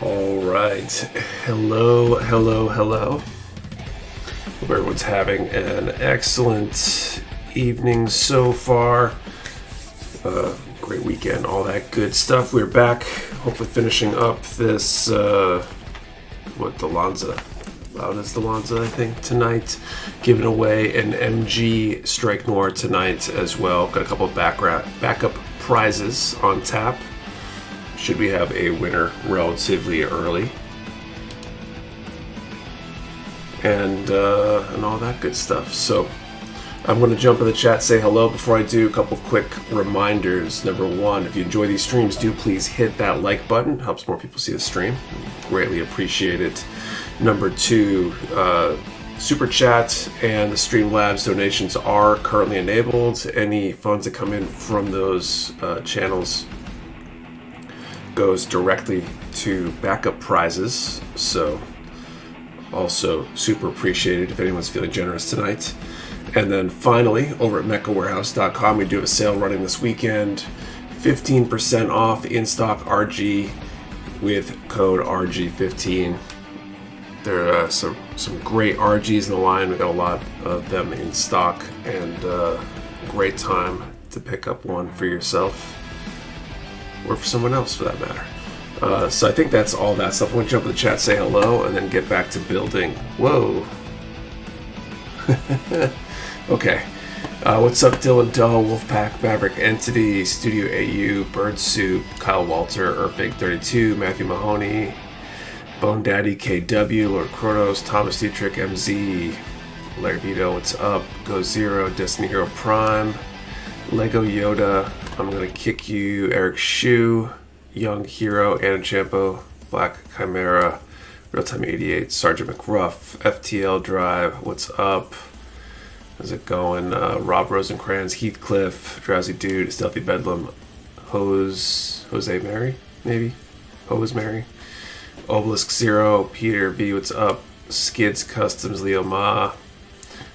All right. Hello. Hope everyone's having an excellent evening so far. Great weekend, all that good stuff. We're back, hopefully finishing up this, Loudest Delanza, I think, tonight. Giving away an MG Strike Noir tonight as well. Got a couple of backup prizes on tap. Should we have a winner relatively early. And all that good stuff. So I'm going to jump in the chat, say hello. Before I do, a couple of quick reminders. Number one, if you enjoy these streams, do please hit that like button. Helps more people see the stream. Greatly appreciate it. Number two, Super Chat and the Streamlabs donations are currently enabled. Any funds that come in from those channels goes directly to backup prizes. So also super appreciated if anyone's feeling generous tonight. And then finally, over at mechawarehouse.com, we do have a sale running this weekend. 15% off in-stock RG with code RG15. There are some great RGs in the line. We got a lot of them in stock, and great time to pick up one for yourself or for someone else for that matter. So I think that's all that stuff. I'm going to jump in the chat, say hello, and then get back to building. Whoa. Okay. What's up, Dylan Doe, Wolfpack, Maverick Entity, Studio AU, Bird Soup, Kyle Walter, Earthbig32, Matthew Mahoney, Bone Daddy KW, Lord Kronos, Thomas Dietrich MZ, Larry Vito, what's up? Go Zero, Destiny Hero Prime, Lego Yoda, I'm gonna kick you, Eric Shu, Young Hero, Anna Champo, Black Chimera, Realtime 88, Sergeant McRuff, FTL Drive, what's up? How's it going? Rob Rosencrantz, Heathcliff, Drowsy Dude, Stealthy Bedlam, Jose Mary, maybe? Hose Mary, Obelisk Zero, Peter V, what's up? Skids Customs, Leo Ma,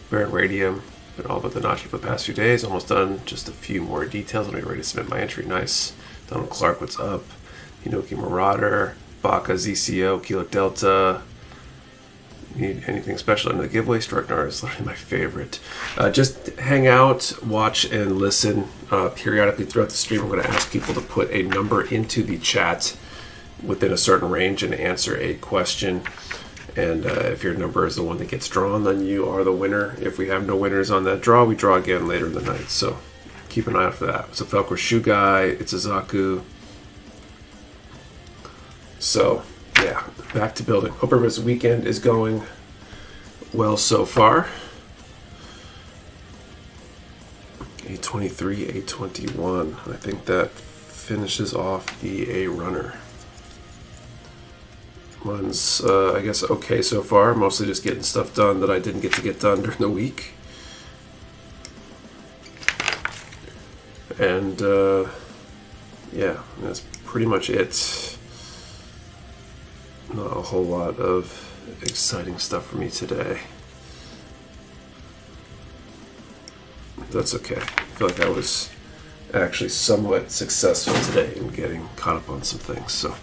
Baron Radium. Been all about the notch for the past few days. Almost done. Just a few more details. I'm ready to submit my entry. Nice. Donald Clark, what's up? Hinoki Marauder, Baka ZCO, Kilo Delta. Need anything special in the giveaway? Strike Noir is literally my favorite. Just hang out, watch, and listen. Periodically throughout the stream, I'm going to ask people to put a number into the chat within a certain range and answer a question. And if your number is the one that gets drawn, then you are the winner. If we have no winners on that draw, we draw again later in the night. So keep an eye out for that. What's up, Falcor Shoe Guy? It's Azaku. So, yeah, back to building. Hope everyone's weekend is going well so far. 823, 821. I think that finishes off the A runner. Mine's, I guess, okay so far. Mostly just getting stuff done that I didn't get to get done during the week. And, yeah, that's pretty much it. Not a whole lot of exciting stuff for me today. That's okay. I feel like I was actually somewhat successful today in getting caught up on some things, so.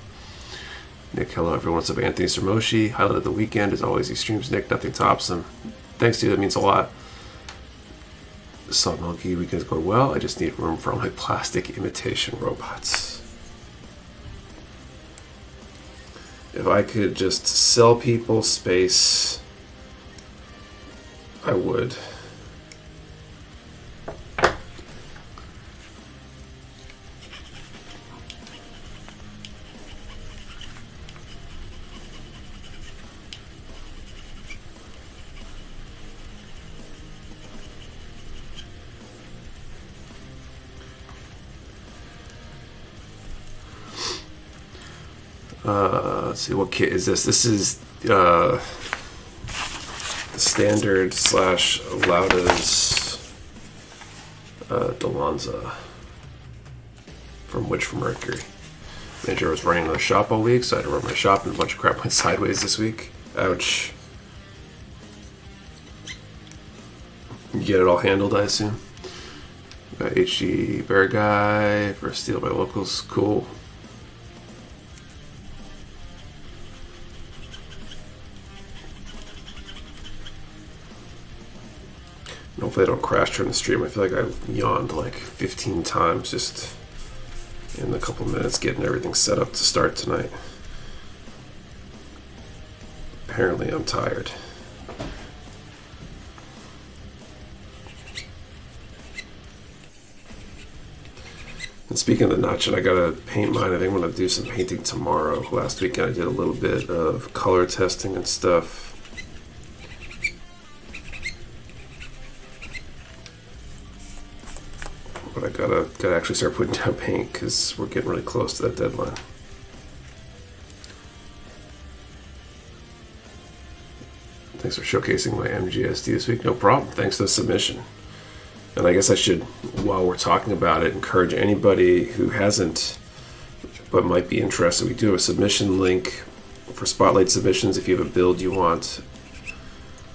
Nick, hello everyone. What's up, Anthony Sermoshi? Highlight of the weekend is always these streams, Nick. Nothing tops them. Thanks, dude. That means a lot. Salt Milky weekend's going well. I just need room for all my plastic imitation robots. If I could just sell people space, I would. Let's see, what kit is this? This is the standard slash loudest Delanza from Witch from Mercury. Manager was running another shop all week, so I had to run my shop and a bunch of crap went sideways this week. Ouch. You get it all handled, I assume. Got HG Bear Guy for Steal by Locals. Cool. Hopefully I don't crash during the stream. I feel like I yawned like 15 times just in a couple minutes getting everything set up to start tonight. Apparently I'm tired. And speaking of the notching, I gotta paint mine. I think I'm gonna do some painting tomorrow. Last weekend I did a little bit of color testing and stuff. But I gotta actually start putting down paint because we're getting really close to that deadline. Thanks for showcasing my MGSD this week. No problem. Thanks for the submission. And I guess I should, while we're talking about it, encourage anybody who hasn't but might be interested. We do have a submission link for Spotlight submissions if you have a build you want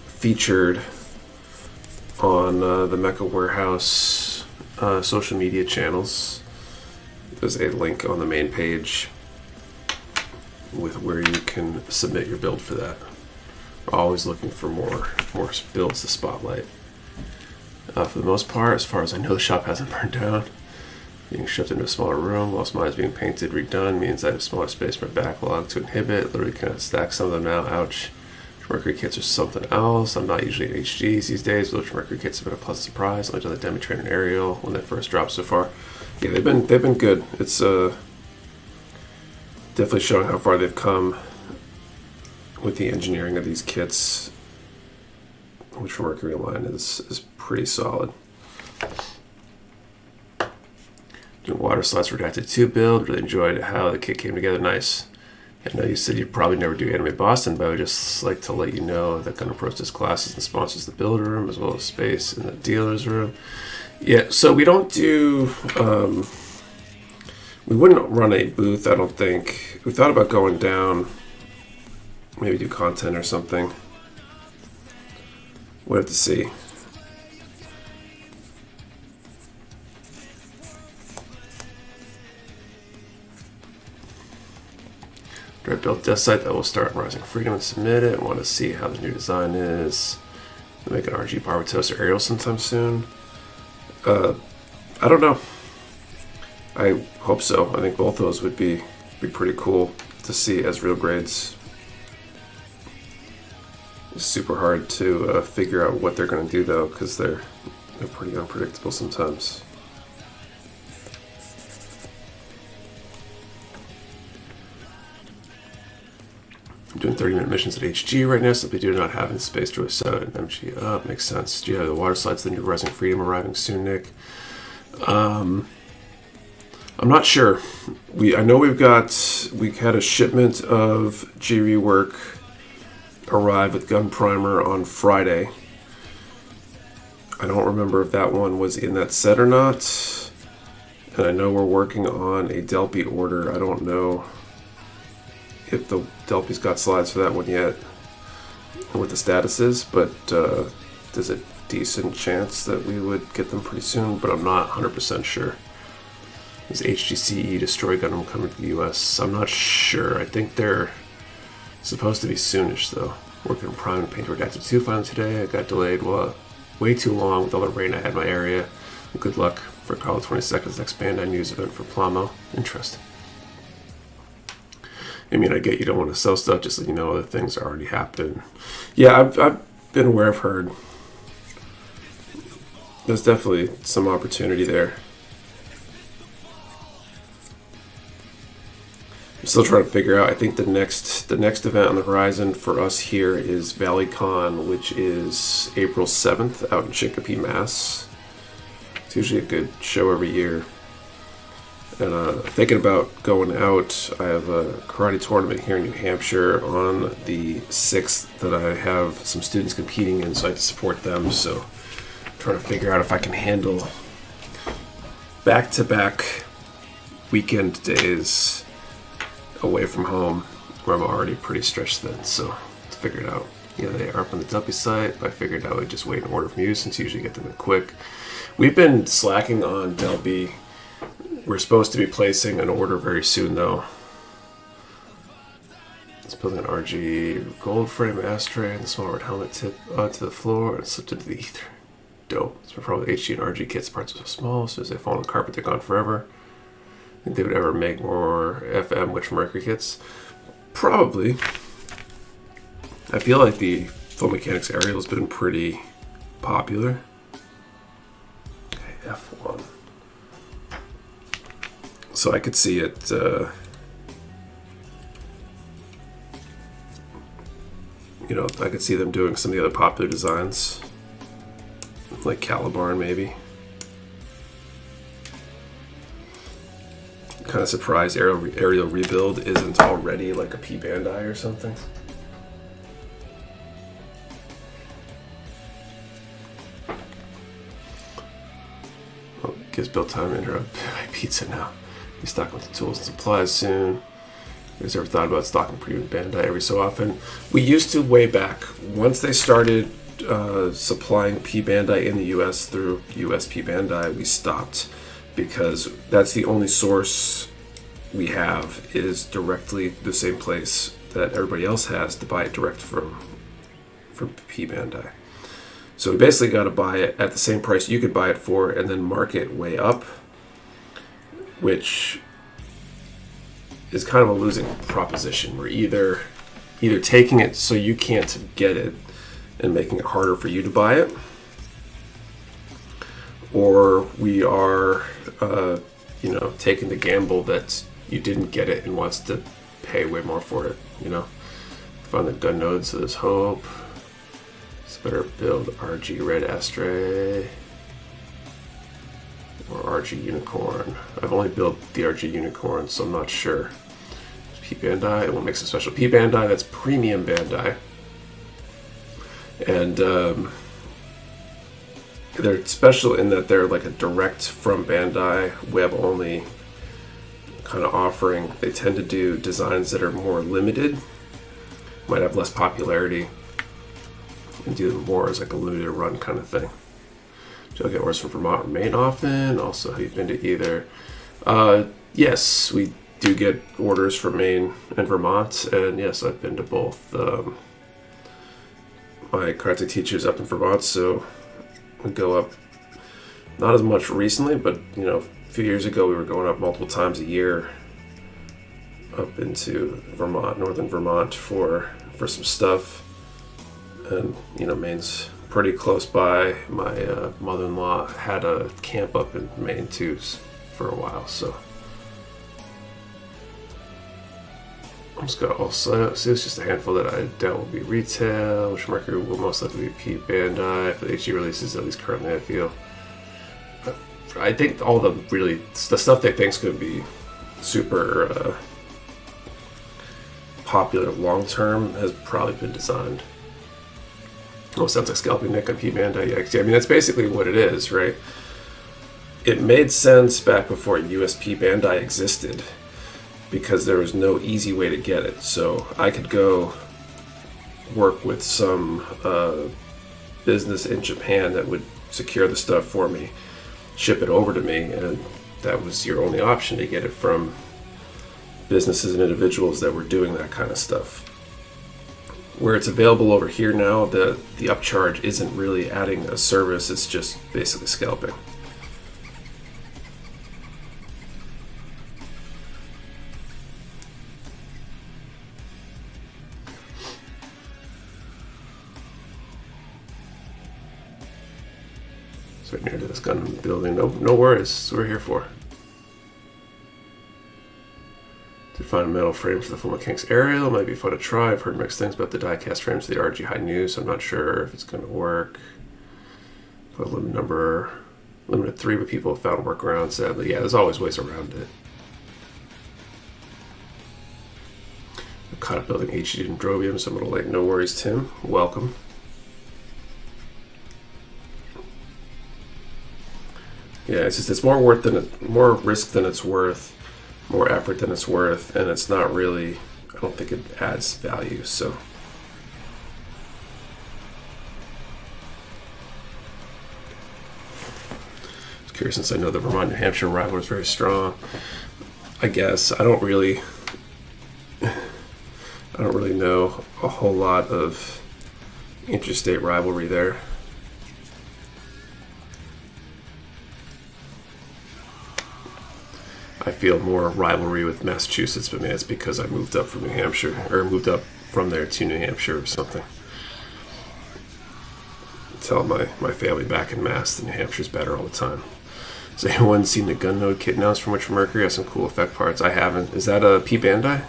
featured on the Mecha Warehouse social media channels. There's a link on the main page with where you can submit your build for that. We're always looking for more builds to spotlight. For the most part, as far as I know, the shop hasn't burned down. Being shipped into a smaller room whilst mine is being painted, redone, means I have smaller space for backlog to inhibit. Literally kind of stack some of them now. Ouch. Mercury kits are something else. I'm not usually in HGs these days, but Mercury kits have been a pleasant surprise. Only done the Demi Train and Aerial when they first dropped so far. Yeah, they've been good. It's definitely showing how far they've come with the engineering of these kits, which for Mercury line is pretty solid. Doing water slides for Redacted 2 build. Really enjoyed how the kit came together. Nice. I know you said you'd probably never do Anime Boston, but I would just like to let you know that Gundam Protest classes and sponsors the builder room as well as space in the dealer's room. Yeah, so we don't do... we wouldn't run a booth, I don't think. We thought about going down, maybe do content or something. We'll have to see. Direct build desk site that will start Rising Freedom and submit it. Want to see how the new design is. We'll make an RG Power Toaster Aerial sometime soon. I don't know. I hope so. I think both those would be pretty cool to see as real grades. It's super hard to figure out what they're going to do though, because they're pretty unpredictable sometimes. I'm doing 30-minute missions at HG right now, simply do not have the space to set an MG up. Makes sense. Do you have the water slides, the new Rising Freedom arriving soon, Nick? I'm not sure. I know we had a shipment of G Rework arrive with Gun Primer on Friday. I don't remember if that one was in that set or not. And I know we're working on a Delpy order. I don't know if the Delpy's got slides for that one yet and what the status is, but there's a decent chance that we would get them pretty soon, but I'm not 100% sure. Is HGCE Destroy Gundam coming to the US? I'm not sure. I think they're supposed to be soonish though. Working on Prime and Paint Redacted 2 finally today. I got delayed way too long with all the rain I had in my area. Good luck for Carlo 22nd's next Bandai News event for Plamo. Interesting. I mean, I get you don't want to sell stuff, just so you know other things are already happening. Yeah, I've been aware, I've heard. There's definitely some opportunity there. I'm still trying to figure out. I think the next event on the horizon for us here is ValleyCon, which is April 7th out in Chicopee, Mass. It's usually a good show every year. And thinking about going out, I have a karate tournament here in New Hampshire on the 6th that I have some students competing in, so I have to support them. So I'm trying to figure out if I can handle back-to-back weekend days away from home, where I'm already pretty stretched thin. So let's figure it out. Yeah, they are up on the Delpy site, but I figured I would just wait and order from you since you usually get them in quick. We've been slacking on Delpy. We're supposed to be placing an order very soon, though. It's building an RG gold frame ashtray and the small red helmet tip onto the floor and slipped into the ether. Dope. It's probably HG and RG kits. Parts are so small, so as they fall on the carpet, they're gone forever. Think they would ever make more FM Witch Mercury kits? Probably. I feel like the Full Mechanics Aerial has been pretty popular. Okay, F1. So I could see it. I could see them doing some of the other popular designs, like Calibarn maybe. Kind of surprised Aerial Rebuild isn't already like a P Bandai or something. Oh, gives build time to interrupt my pizza now. Be stocking with the tools and supplies soon. You guys ever thought about stocking premium Bandai every so often? We used to way back. Once they started supplying P Bandai in the US through US P Bandai, we stopped because that's the only source we have is directly the same place that everybody else has to buy it direct from P Bandai. So we basically got to buy it at the same price you could buy it for and then mark it way up, which is kind of a losing proposition. We're either taking it so you can't get it and making it harder for you to buy it, or we are taking the gamble that you didn't get it and wants to pay way more for it. Find the gun node, so there's hope. It's better build RG Red Astray or RG Unicorn. I've only built the RG Unicorn, so I'm not sure. P Bandai, what makes a special P Bandai? That's premium Bandai. And they're special in that they're like a direct from Bandai, web only kind of offering. They tend to do designs that are more limited, might have less popularity, and do them more as like a limited run kind of thing. Do I get orders from Vermont or Maine often? Also, have you been to either? Yes, we do get orders from Maine and Vermont, and yes, I've been to both. My karate teacher's up in Vermont, so we go up. Not as much recently, but a few years ago we were going up multiple times a year up into Vermont, northern Vermont, for some stuff. And Maine's pretty close by. My mother-in-law had a camp up in Maine too for a while, so I'm just gonna also see. It's just a handful that I doubt will be retail. Which Mercury will most likely be P Bandai for the HG releases, at least currently. I feel. I think all the stuff they think's gonna be super popular long term has probably been designed. Oh, sounds like Scalping Nick on P Bandai. Yeah, I mean that's basically what it is, right? It made sense back before USP Bandai existed because there was no easy way to get it. So I could go work with some business in Japan that would secure the stuff for me, ship it over to me, and that was your only option to get it from businesses and individuals that were doing that kind of stuff. Where it's available over here now, the upcharge isn't really adding a service, it's just basically scalping. So near to this Gundam building, no worries, that's what we're here for. To find a metal frame for the Full Mechanics Aerial might be fun to try. I've heard mixed things about the die-cast frames for the RG High News, so I'm not sure if it's going to work. But limited 3, but people have found workarounds, sadly. Yeah, there's always ways around it. I'm caught up building HD Dendrobium, so I'm going to like no worries, Tim. Welcome. Yeah, it's more risk than it's worth. More effort than it's worth, and it's not really, I don't think it adds value, so. I was curious, since I know the Vermont New Hampshire rivalry is very strong. I guess I don't really know a whole lot of interstate rivalry there. I feel more rivalry with Massachusetts, but maybe it's because I moved up from New Hampshire, or moved up from there to New Hampshire or something. Tell my family back in Mass that New Hampshire's better all the time. Has anyone seen the gun node kit announced from Witcher Mercury? Has some cool effect parts. I haven't. Is that a P Bandai?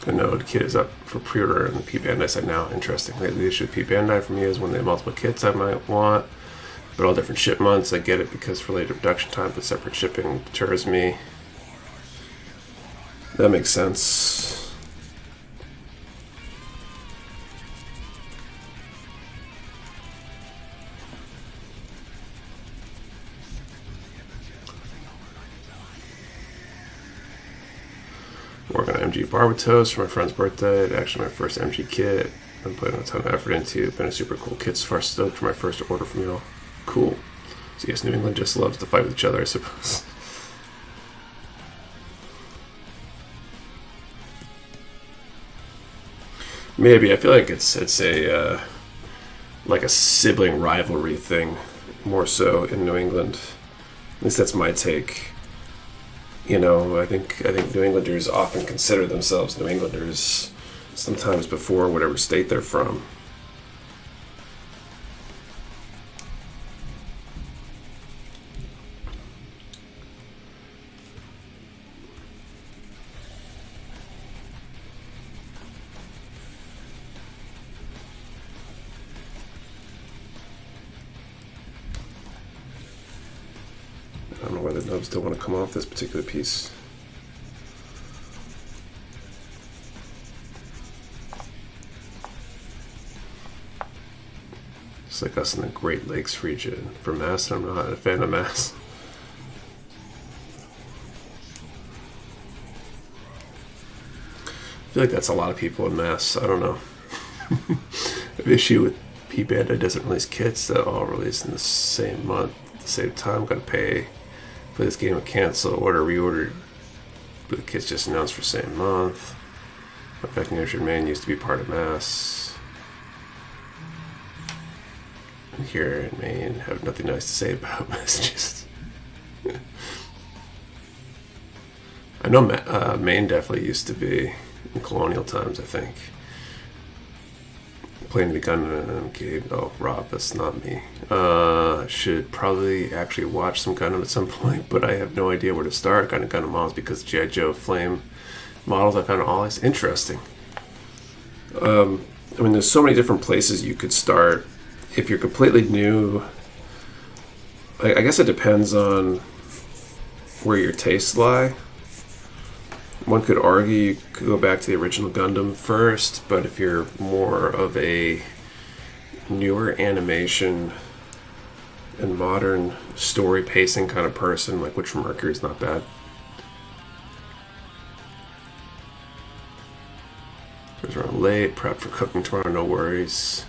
The Node kit is up for pre-order on the P Bandai site now. Interesting. The issue with P Bandai for me is when they have multiple kits I might want, but all different ship months. I get it because for later production time, but separate shipping deters me. That makes sense. Working on MG Barbatos for my friend's birthday. It's actually my first MG kit. I'm putting a ton of effort into it. Been a super cool kit so far. Stoked for my first order from y'all. Cool. So yes, New England just loves to fight with each other, I suppose. Maybe. I feel like it's a like a sibling rivalry thing, more so in New England. At least that's my take. You know, I think New Englanders often consider themselves New Englanders, sometimes before whatever state they're from. I don't know why the nubs don't want to come off this particular piece. It's like us in the Great Lakes region. For Mass, I'm not a fan of Mass. I feel like that's a lot of people in Mass. I don't know. The issue with P Bandai doesn't release kits that all release in the same month, at the same time. Got to pay for this game, a cancel, order, reorder. But the kit's just announced for same month. Affecting Nurtured Maine used to be part of Mass. And here in Maine, have nothing nice to say about Massachusetts. I know Maine definitely used to be in colonial times, I think. Playing the Gundam game. Oh, Rob, that's not me. Should probably actually watch some Gundam at some point, but I have no idea where to start. Kind of Gundam models because G.I. Joe Flame models I found always interesting. I mean, there's so many different places you could start. If you're completely new, I guess it depends on where your tastes lie. One could argue you could go back to the original Gundam first, but if you're more of a newer animation and modern story pacing kind of person, like Witcher Mercury is not bad. Goes around late, prep for cooking tomorrow, no worries.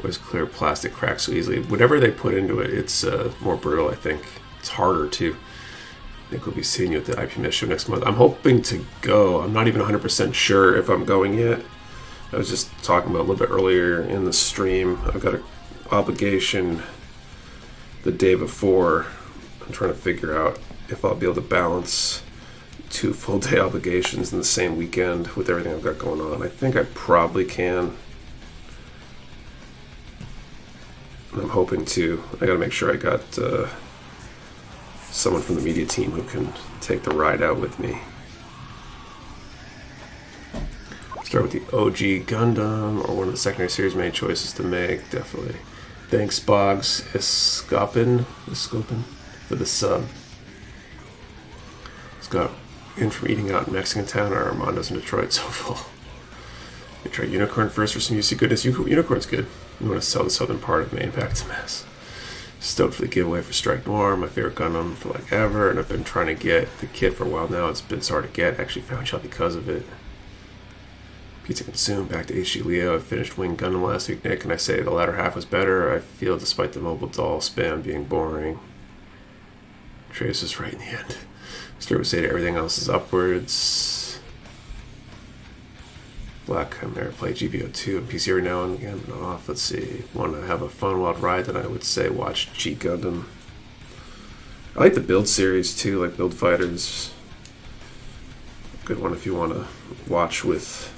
Always clear plastic cracks so easily. Whatever they put into it, it's more brutal, I think. It's harder too. I think we'll be seeing you at the IPMS show next month. I'm hoping to go. I'm not even 100% sure if I'm going yet. I was just talking about a little bit earlier in the stream. I've got an obligation the day before. I'm trying to figure out if I'll be able to balance 2 full day obligations in the same weekend with everything I've got going on. I think I probably can. I'm hoping to. I gotta make sure I got someone from the media team who can take the ride out with me. Start with the OG Gundam or one of the secondary series many choices to make, definitely. Thanks Boggs Escopin for the sub. It's got in from eating out in Mexican town or Armando's in Detroit so full. You try Unicorn first for some UC goodness. Unicorn's good. You want to sell the southern part of Maine back to Mass. Stoked for the giveaway for Strike Noir, my favorite Gundam for like ever, and I've been trying to get the kit for a while now. It's been so hard to get. Actually found y'all because of it. Pizza consumed. Back to HG Leo. I finished Wing Gundam last week, Nick, and I say the latter half was better. I feel despite the mobile doll spam being boring. Trace is right in the end. Start with Zeta, everything else is upwards. Black Chimera play GBO2 and PC every now and again, but off. Let's see. Want to have a fun wild ride? Then I would say watch G Gundam. I like the Build series too, like Build Fighters. Good one if you want to watch with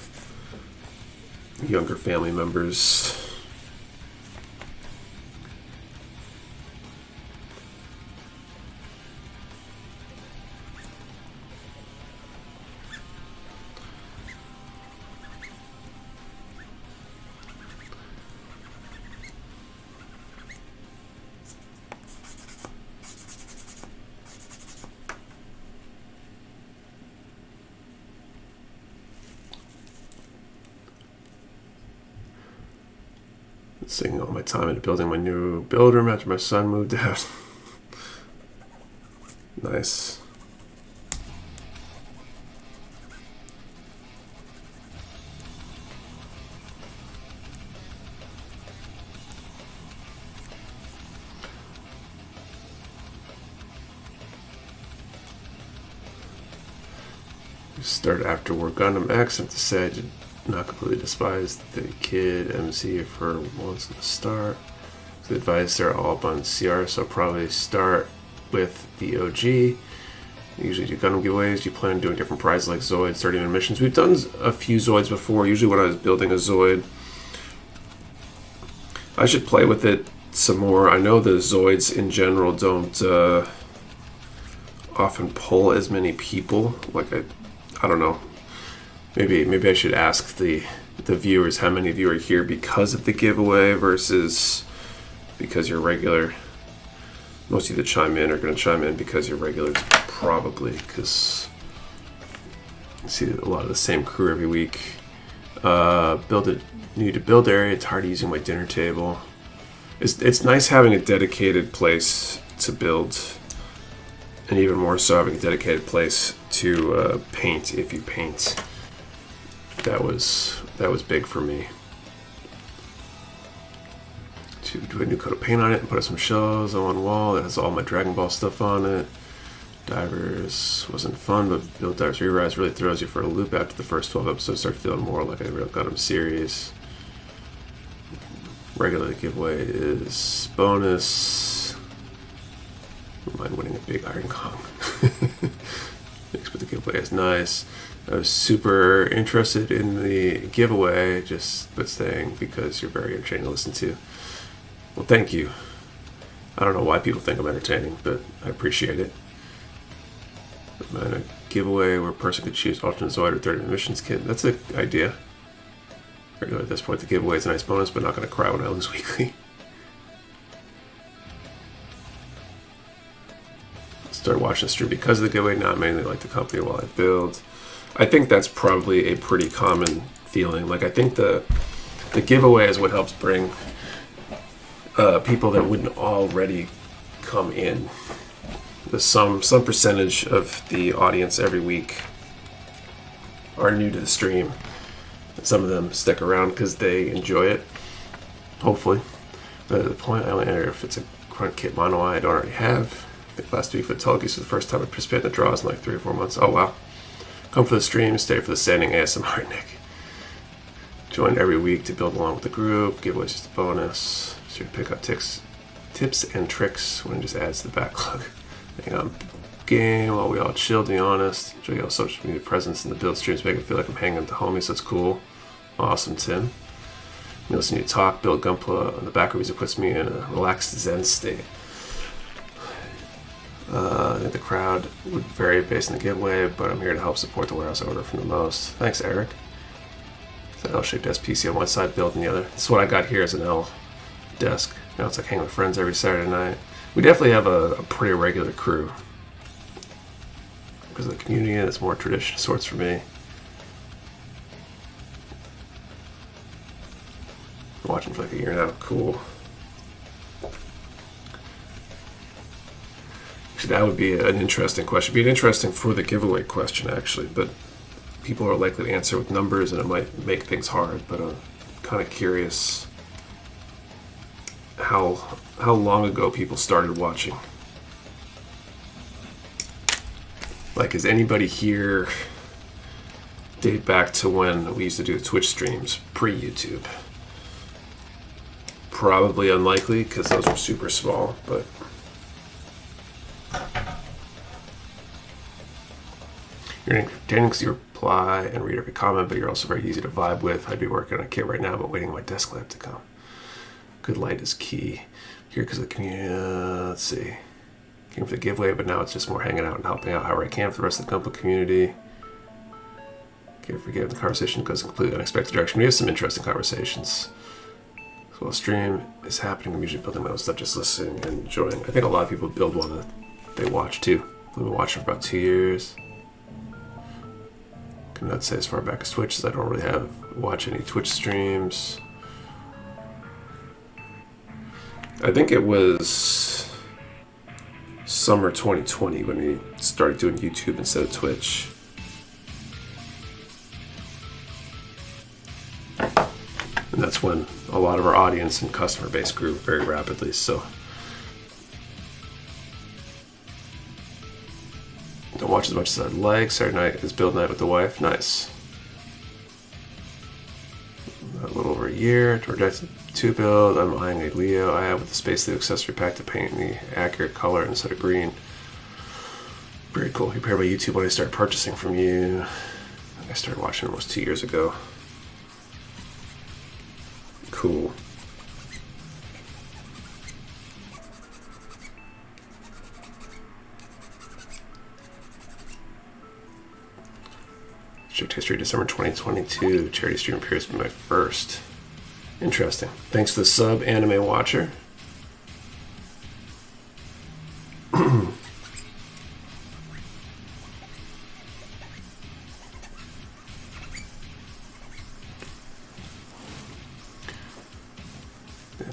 younger family members. Sinking all my time into building my new build room after my son moved out. Nice. Start after War Gundam X. I have to say I did not completely despise the kid MC for once at the start. The advice they're all up on CR, so I'll probably start with the OG. We usually do Gundam giveaways. You plan on doing different prizes like Zoids, 30-minute missions. We've done a few Zoids before, usually when I was building a Zoid. I should play with it some more. I know the Zoids in general don't often pull as many people. Like I don't know. Maybe I should ask the viewers how many of you are here because of the giveaway versus because you're regular. Most of you that chime in are going to chime in because you're regulars, probably, because you see a lot of the same crew every week. Need to build area. It's hard using my dinner table. It's nice having a dedicated place to build, and even more so having a dedicated place to paint if you paint. That was big for me. To do a new coat of paint on it and put up some shells on one wall that has all my Dragon Ball stuff on it. Divers wasn't fun, but Build Divers Re-Rise really throws you for a loop after the first 12 episodes. Start feeling more like a real Gundam series. Regular giveaway is bonus. Don't mind winning a big Iron Kong. Thanks, but the giveaway is nice. I was super interested in the giveaway, but staying because you're very entertaining to listen to. Well, thank you. I don't know why people think I'm entertaining, but I appreciate it. And a giveaway where a person could choose alternate Zoid or 30 missions kit. That's an idea. Regular at this point, the giveaway is a nice bonus, but not going to cry when I lose weekly. Started watching the stream because of the giveaway, not mainly like the company while I build. I think that's probably a pretty common feeling. Like, I think the giveaway is what helps bring people that wouldn't already come in. There's some percentage of the audience every week are new to the stream. And some of them stick around because they enjoy it, hopefully. But at the point, I only enter if it's a grunt kit mono I don't already have. I think last week for the Tulgies for the first time I participated in the draws in like 3 or 4 months. Oh wow. Come for the stream, stay for the standing ASMR, Nick. Join every week to build along with the group. Giveaways just a bonus. So you pick up tips and tricks when it just adds to the backlog. Hang on game while we all chill, to be honest. Enjoy all social media presence in the build streams, make it feel like I'm hanging with the homies. That's cool. Awesome, Tim. You listen to you talk, build Gunpla on the back reviews. It puts me in a relaxed Zen state. I think the crowd would vary based on the giveaway, but I'm here to help support the warehouse I order from the most. Thanks, Eric. It's an L-shaped SPC on one side, build on the other. That's what I got here as an L desk. Now it's like hanging with friends every Saturday night. We definitely have a pretty regular crew because of the community, and it's more tradition sorts for me. Been watching for like a year now. Cool. Actually, that would be an interesting question. It'd be an interesting for the giveaway question, actually, but people are likely to answer with numbers, and it might make things hard. But I'm kind of curious how long ago people started watching. Like, is anybody here date back to when we used to do Twitch streams pre-YouTube? Probably unlikely because those were super small, but you're entertaining because you reply and read every comment, but you're also very easy to vibe with. I'd be working on a kit right now, but waiting on my desk lamp to come. Good light is key. Here because of the community. Let's see. Came for the giveaway, but now it's just more hanging out and helping out however I can for the rest of the Gundam community. Can't forget the conversation goes in a completely unexpected direction. We have some interesting conversations. So while stream is happening, I'm usually building my own stuff, just listening and enjoying. I think a lot of people build one that they watch too. We've been watching for about 2 years. Cannot say as far back as Twitch, as I don't really watch any Twitch streams. I think it was summer 2020 when we started doing YouTube instead of Twitch. And that's when a lot of our audience and customer base grew very rapidly, so. Don't watch as much as I'd like. Saturday night is build night with the wife. Nice. A little over a year. To build. I'm eyeing a Leo. I have with the Space Leo accessory pack to paint the accurate color instead of green. Very cool. You paired my YouTube when I started purchasing from you. I started watching almost 2 years ago. Cool. Checked history December 2022. Charity stream appears to be my first. Interesting. Thanks to the sub, Anime Watcher.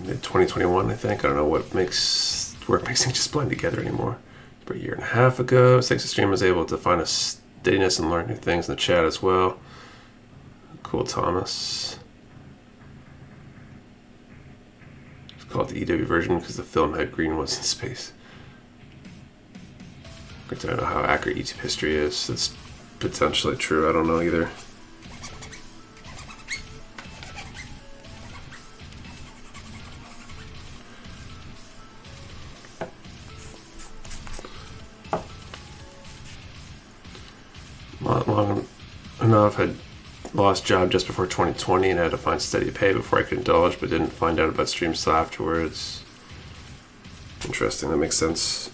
Mid 2021, I think. I don't know where it makes things just blend together anymore. About a year and a half ago, thanks to stream, I was able to find a steadiness and learn new things in the chat as well. Cool, Thomas. It's called the EW version because the film had green ones in space. I don't know how accurate YouTube history is. It's potentially true. I don't know either. Long enough, had lost job just before 2020 and had to find steady pay before I could indulge, but didn't find out about streams till afterwards. Interesting, that makes sense.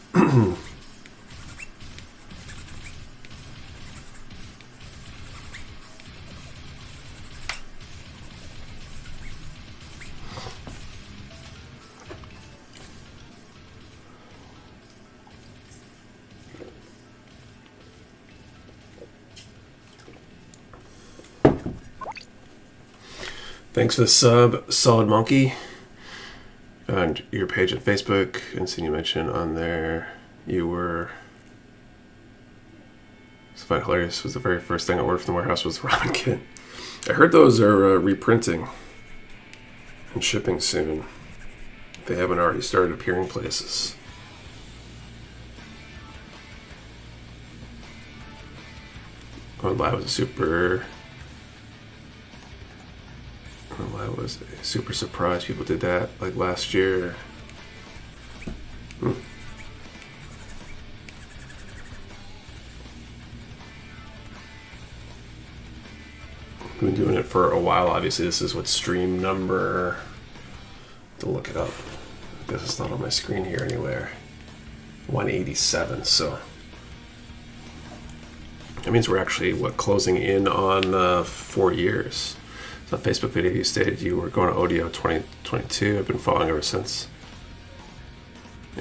Thanks for the sub, Solid Monkey. Found your page on Facebook and seen you mention on there you were. It's quite hilarious. Was the very first thing I ordered from the warehouse was the ramen kit. I heard those are reprinting and shipping soon. They haven't already started appearing places. Oh, that was a super. I was super surprised people did that like last year. We've been doing it for a while. Obviously, this is what stream number. To look it up. I guess it's not on my screen here anywhere. 187. So that means we're actually closing in on 4 years. The Facebook video you stated you were going to ODO 2022. I've been following ever since.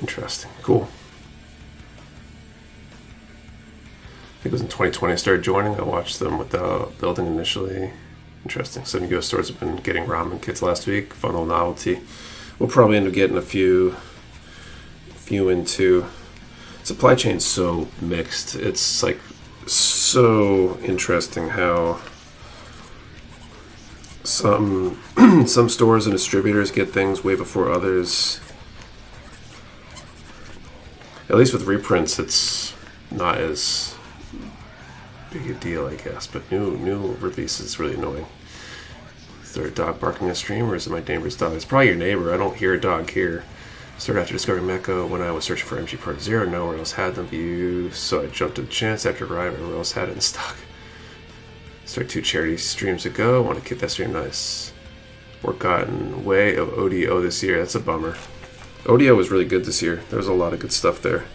Interesting. Cool. I think it was in 2020 I started joining. I watched them without building initially. Interesting. Some US stores have been getting ramen kits last week. Fun little novelty. We'll probably end up getting a few into. Supply chain's so mixed. It's like so interesting how some stores and distributors get things way before others. At least with reprints, it's not as a deal, I guess. But new release is really annoying. Is there a dog barking in the stream, or is it my neighbor's dog? It's probably your neighbor. I don't hear a dog here. Started after discovering Mecha when I was searching for MG Part 0. Nowhere else had them view, so I jumped at the chance after arriving. Everyone else had it in stock. Started 2 charity streams ago. Want to keep that stream nice. Work gotten way of ODO this year. That's a bummer. ODO was really good this year. There was a lot of good stuff there.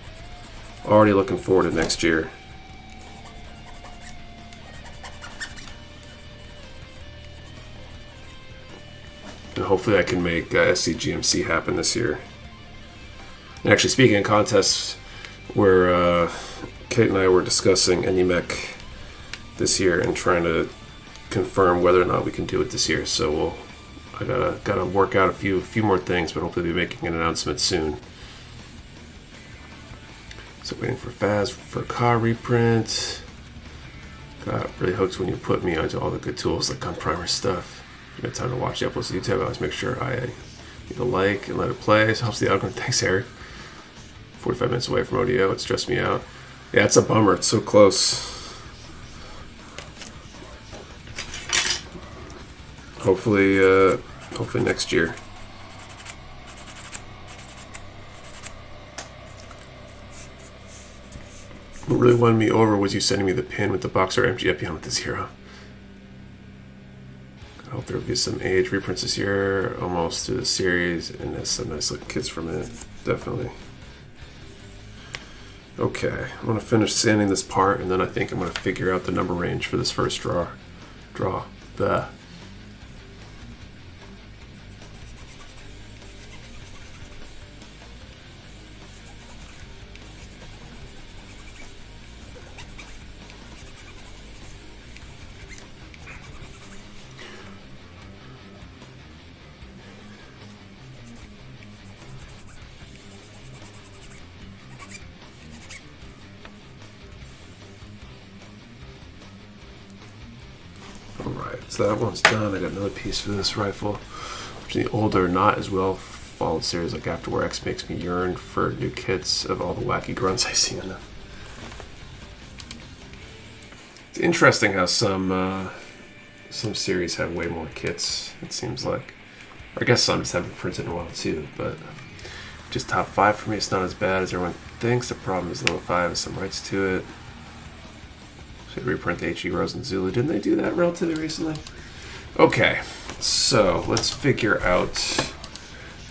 Already looking forward to next year. And hopefully I can make SCGMC happen this year. And actually, speaking of contests, where Kate and I were discussing AnyMech this year and trying to confirm whether or not we can do it this year. So I gotta work out a few more things, but hopefully we'll be making an announcement soon. So waiting for Faz for a car reprint. Got really hooked when you put me onto all the good tools like Gun Primer stuff. You got time to watch the uploads to YouTube. I always make sure I leave a like and let it play. It helps the algorithm. Thanks, Harry. 45 minutes away from ODO. It stressed me out. Yeah, it's a bummer. It's so close. Hopefully next year. What really won me over was you sending me the pin with the Boxer MG Epion with the 0. I hope there will be some age reprints this year, almost through the series, and there's some nice looking kits from it. Definitely. Okay, I'm going to finish sanding this part, and then I think I'm going to figure out the number range for this first draw. The So that one's done. I got another piece for this rifle. The older, not as well followed series like After War X makes me yearn for new kits of all the wacky grunts I see in them. It's interesting how some series have way more kits, it seems like. Or I guess some just haven't printed in a while too, but just top 5 for me, it's not as bad as everyone thinks. The problem is level 5 has some rights to it. Should reprint the HE Rose and Zulu. Didn't they do that relatively recently? Okay, so let's figure out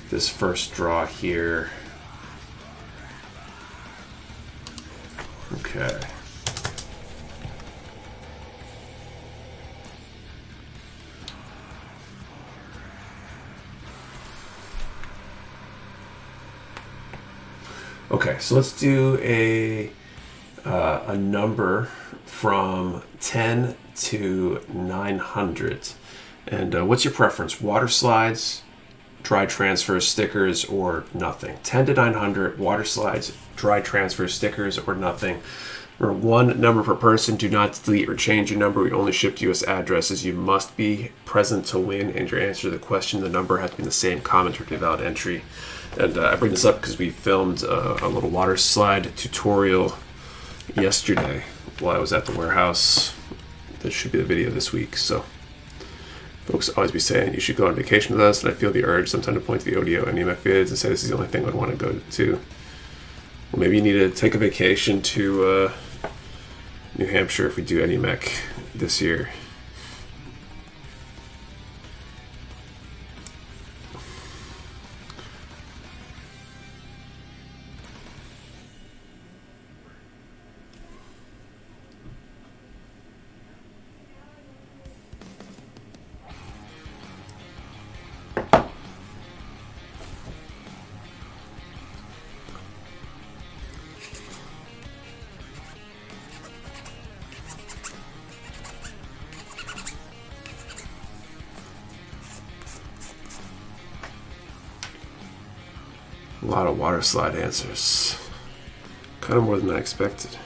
this first draw here. Okay. Okay, so let's do a number from 10 to 900. And what's your preference? Water slides, dry transfers, stickers, or nothing? 10 to 900, water slides, dry transfers, stickers, or nothing. Remember, one number per person. Do not delete or change your number. We only ship to U.S. addresses. You must be present to win, and your answer to the question, the number has to be the same comment or valid entry. And I bring this up because we filmed a little water slide tutorial yesterday while I was at the warehouse. That should be the video this week. So folks always be saying you should go on vacation with us, and I feel the urge sometimes to point to the ODO and AnyMech vids and say this is the only thing I'd want to go to. Well, maybe you need to take a vacation to New Hampshire if we do AnyMech this year. A lot of water slide answers. Kind of more than I expected.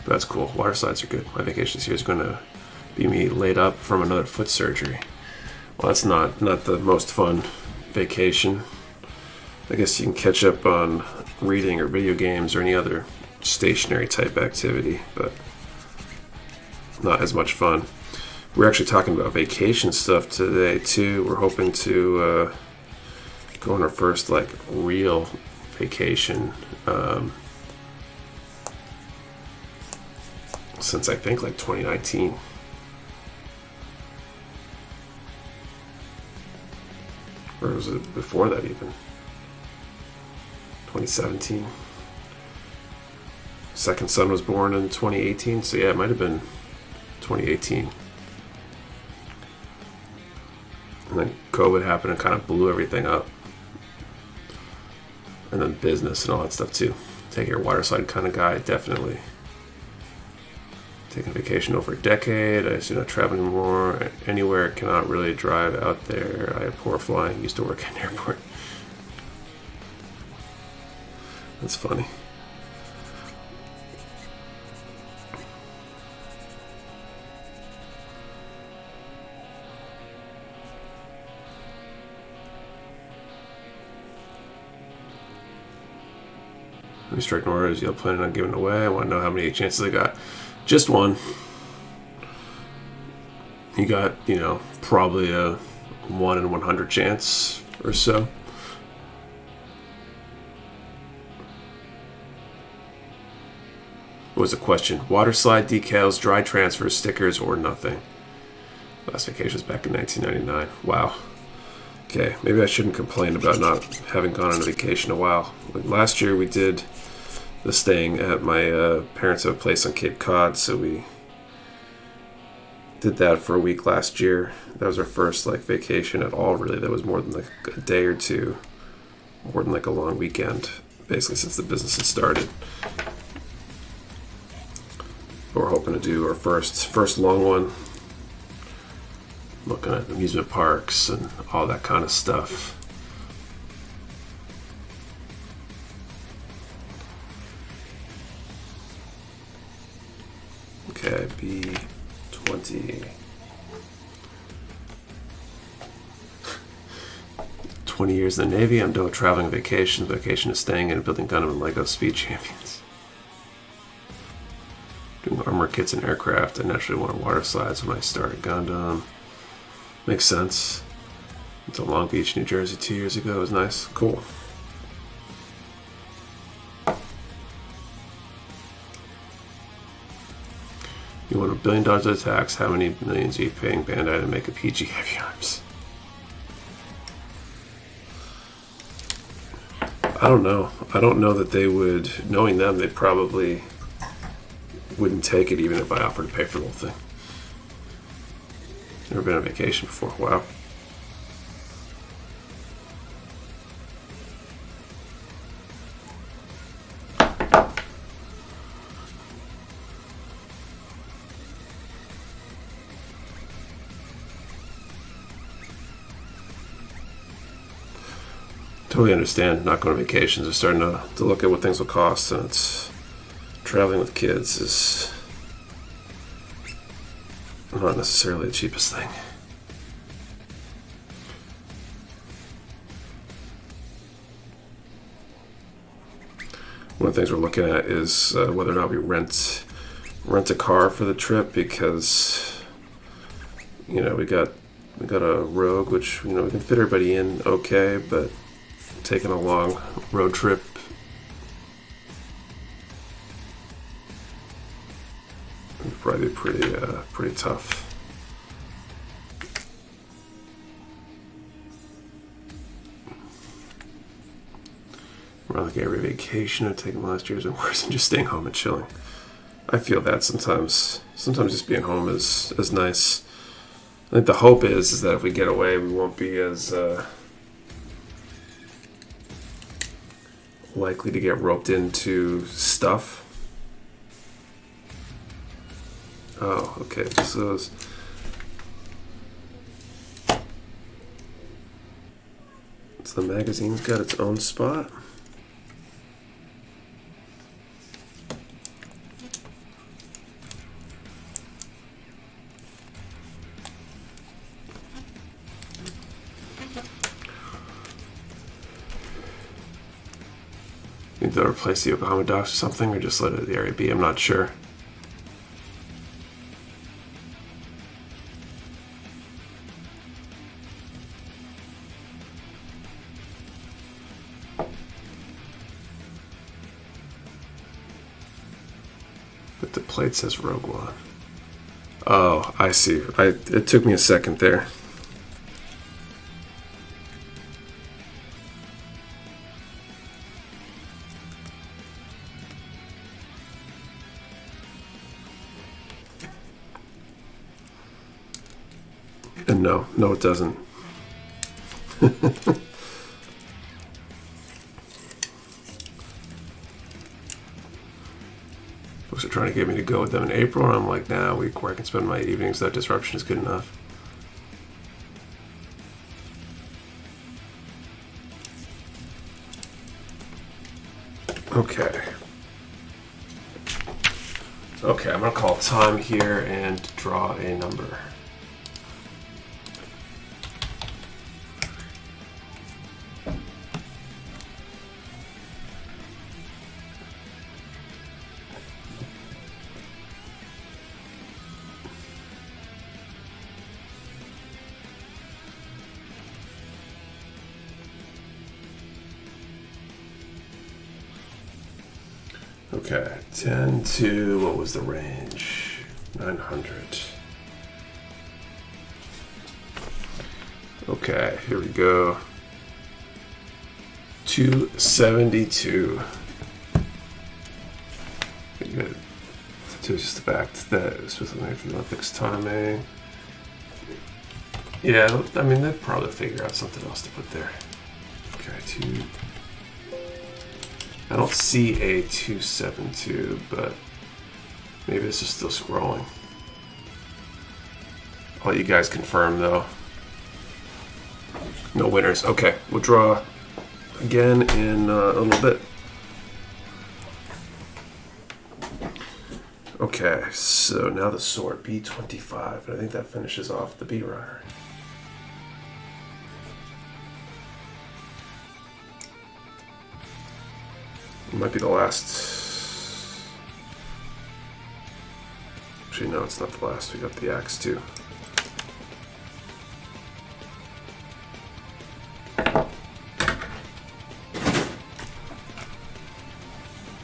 But that's cool. Water slides are good. My vacation this year is going to be me laid up from another foot surgery. Well, that's not the most fun vacation. I guess you can catch up on reading or video games or any other stationary type activity, but not as much fun. We're actually talking about vacation stuff today too. We're hoping to go on our first like real vacation since I think like 2019. Or was it before that even? 2017. Second son was born in 2018, so yeah, it might have been 2018. And then COVID happened and kind of blew everything up. And then business and all that stuff too. Take your waterside kind of guy, definitely. Taking vacation over a decade. I used to not traveling more. Anywhere, cannot really drive out there. I have poor flying. Used to work at an airport. That's funny. We strike Noir is planning on giving away. I want to know how many chances I got. Just one. You got, probably a 1 in 100 chance or so. What was the question? Water slide decals, dry transfers, stickers, or nothing. Last vacation was back in 1999. Wow. Okay, maybe I shouldn't complain about not having gone on a vacation in a while. Last year we did the staying at my parents' have a place on Cape Cod, so we did that for a week last year. That was our first vacation at all, really. That was more than a day or two, more than a long weekend, basically since the business had started. But we're hoping to do our first long one. Looking at amusement parks and all that kind of stuff. Okay, B20. 20 years in the Navy. I'm done with traveling vacation. Vacation is staying in and building Gundam and Lego Speed Champions. Doing armor kits and aircraft. I naturally want water slides when I start at Gundam. Makes sense. Went to Long Beach, New Jersey 2 years ago. It was nice. Cool. You want $1 billion of tax. How many millions are you paying Bandai to make a PG heavy arms? I don't know. I don't know that they would, knowing them, they probably wouldn't take it even if I offered to pay for the whole thing. Never been on vacation before. Wow. Totally understand not going on vacations. Or starting to look at what things will cost, and it's traveling with kids is not necessarily the cheapest thing. One of the things we're looking at is whether or not we rent a car for the trip, because we got a Rogue, which we can fit everybody in okay, but taking a long road trip would probably be pretty tough. Around every vacation I've taken last year has been worse than just staying home and chilling. I feel that sometimes just being home is nice. I think the hope is that if we get away, we won't be as likely to get roped into stuff. Oh, okay. So the magazine's got its own spot. They'll replace the Yokohama docks or something, or just let it the area be. I'm not sure. But the plate says Rogue One. Oh, I see. It took me a second there. And no, it doesn't. Folks are trying to get me to go with them in April, and I'm like, nah, a week where I can spend my evenings. That disruption is good enough. Okay. Okay, I'm gonna call time here and draw a number. Okay, 10 to, what was the range? 900. Okay, here we go. 272. Pretty good. So it's just the fact that it was supposed to be made for the Olympics timing. Yeah, I mean, they'd probably figure out something else to put there. Okay, 2. I don't see a 272, but maybe this is still scrolling. I'll let you guys confirm, though. No winners. Okay, we'll draw again in a little bit. Okay, so now the sword, B25, and I think that finishes off the B runner. It might be the last. Actually, no, it's not the last. We got the axe too.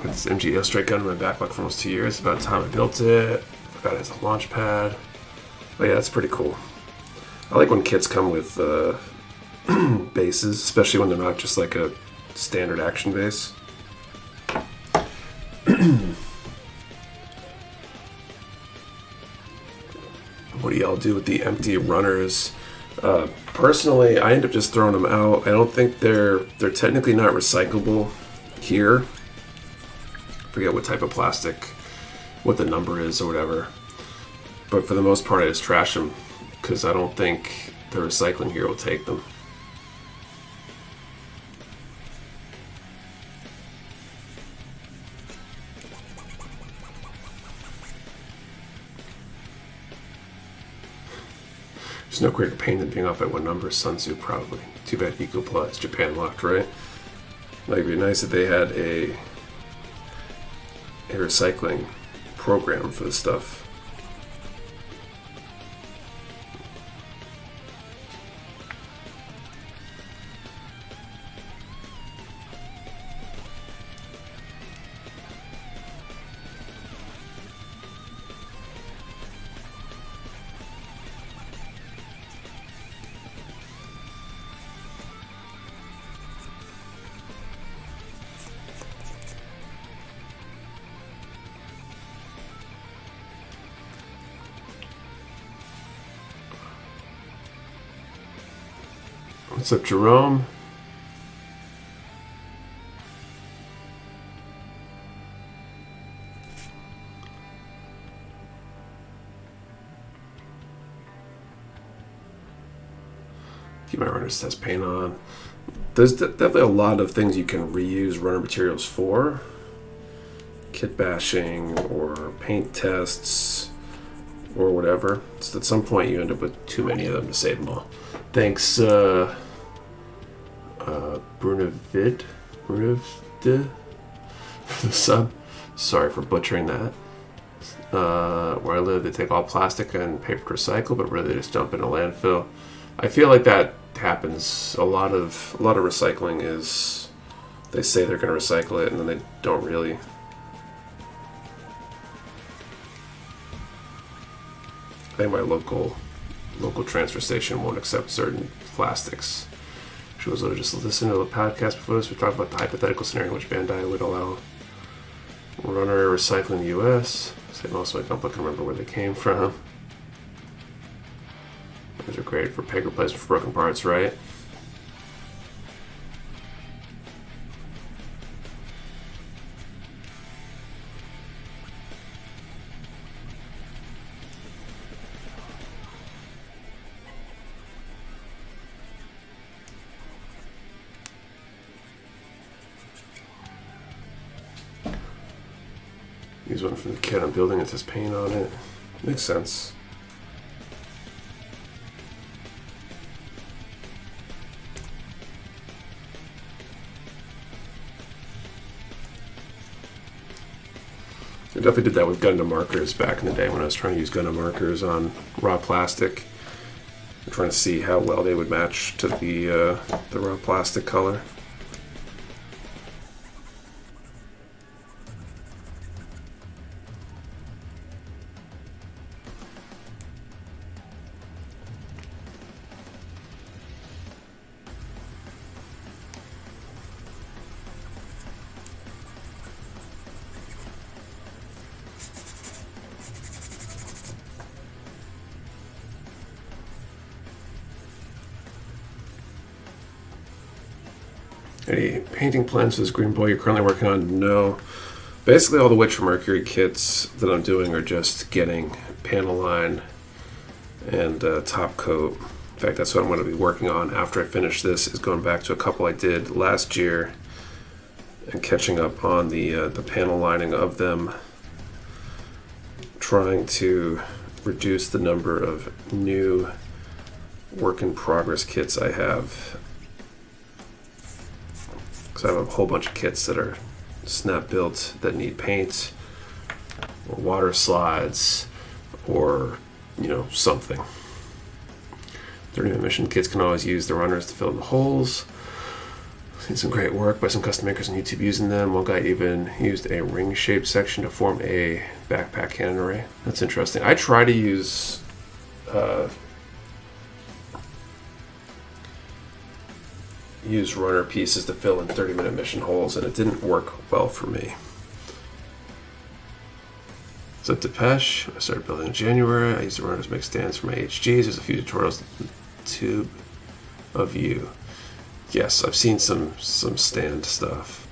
This MGO straight gun in my backlog for almost 2 years. About time I built it. Forgot it has a launch pad. But yeah, that's pretty cool. I like when kits come with bases, especially when they're not just like a standard action base. What do y'all do with the empty runners? Personally, I end up just throwing them out. I don't think they're technically not recyclable here. Forget what type of plastic, what the number is or whatever. But for the most part, I just trash them because I don't think the recycling here will take them. There's no greater pain than being off by one number. Sun Tzu, probably. Too bad Eco Plus, Japan locked, right? Like, it'd be nice if they had a recycling program for this stuff. What's up, Jerome? Keep my runners test paint on. There's definitely a lot of things you can reuse runner materials for. Kit bashing or paint tests or whatever. So at some point you end up with too many of them to save them all. Thanks, Brunavid for the sub. Sorry for butchering that. Where I live, they take all plastic and paper to recycle, but really they just dump in a landfill. I feel like that happens. A lot of recycling is they say they're going to recycle it, and then they don't really. I think my local transfer station won't accept certain plastics. She was just listen to the podcast before this. We talked about the hypothetical scenario in which Bandai would allow runner recycling in the U.S. Same also, I don't remember where they came from. Those are great for peg replacement for broken parts, right? Use one from the kit I'm building. It says paint on it. Makes sense. I definitely did that with Gundam markers back in the day when I was trying to use Gundam markers on raw plastic. I'm trying to see how well they would match to the raw plastic color. Any painting plans for this green boy you're currently working on? No. Basically, all the Witch from Mercury kits that I'm doing are just getting panel line and top coat. In fact, that's what I'm going to be working on after I finish this, is going back to a couple I did last year and catching up on the panel lining of them, trying to reduce the number of new work-in-progress kits I have. I have a whole bunch of kits that are snap built that need paint or water slides or, something. 30-minute mission kits can always use the runners to fill in the holes. Seen some great work by some custom makers on YouTube using them. One guy even used a ring-shaped section to form a backpack cannon array. That's interesting. I try to use runner pieces to fill in 30-minute mission holes, and it didn't work well for me. So Depeche, I started building in January. I used the runners to make stands for my HGs. There's a few tutorials on YouTube of you. Yes, I've seen some stand stuff.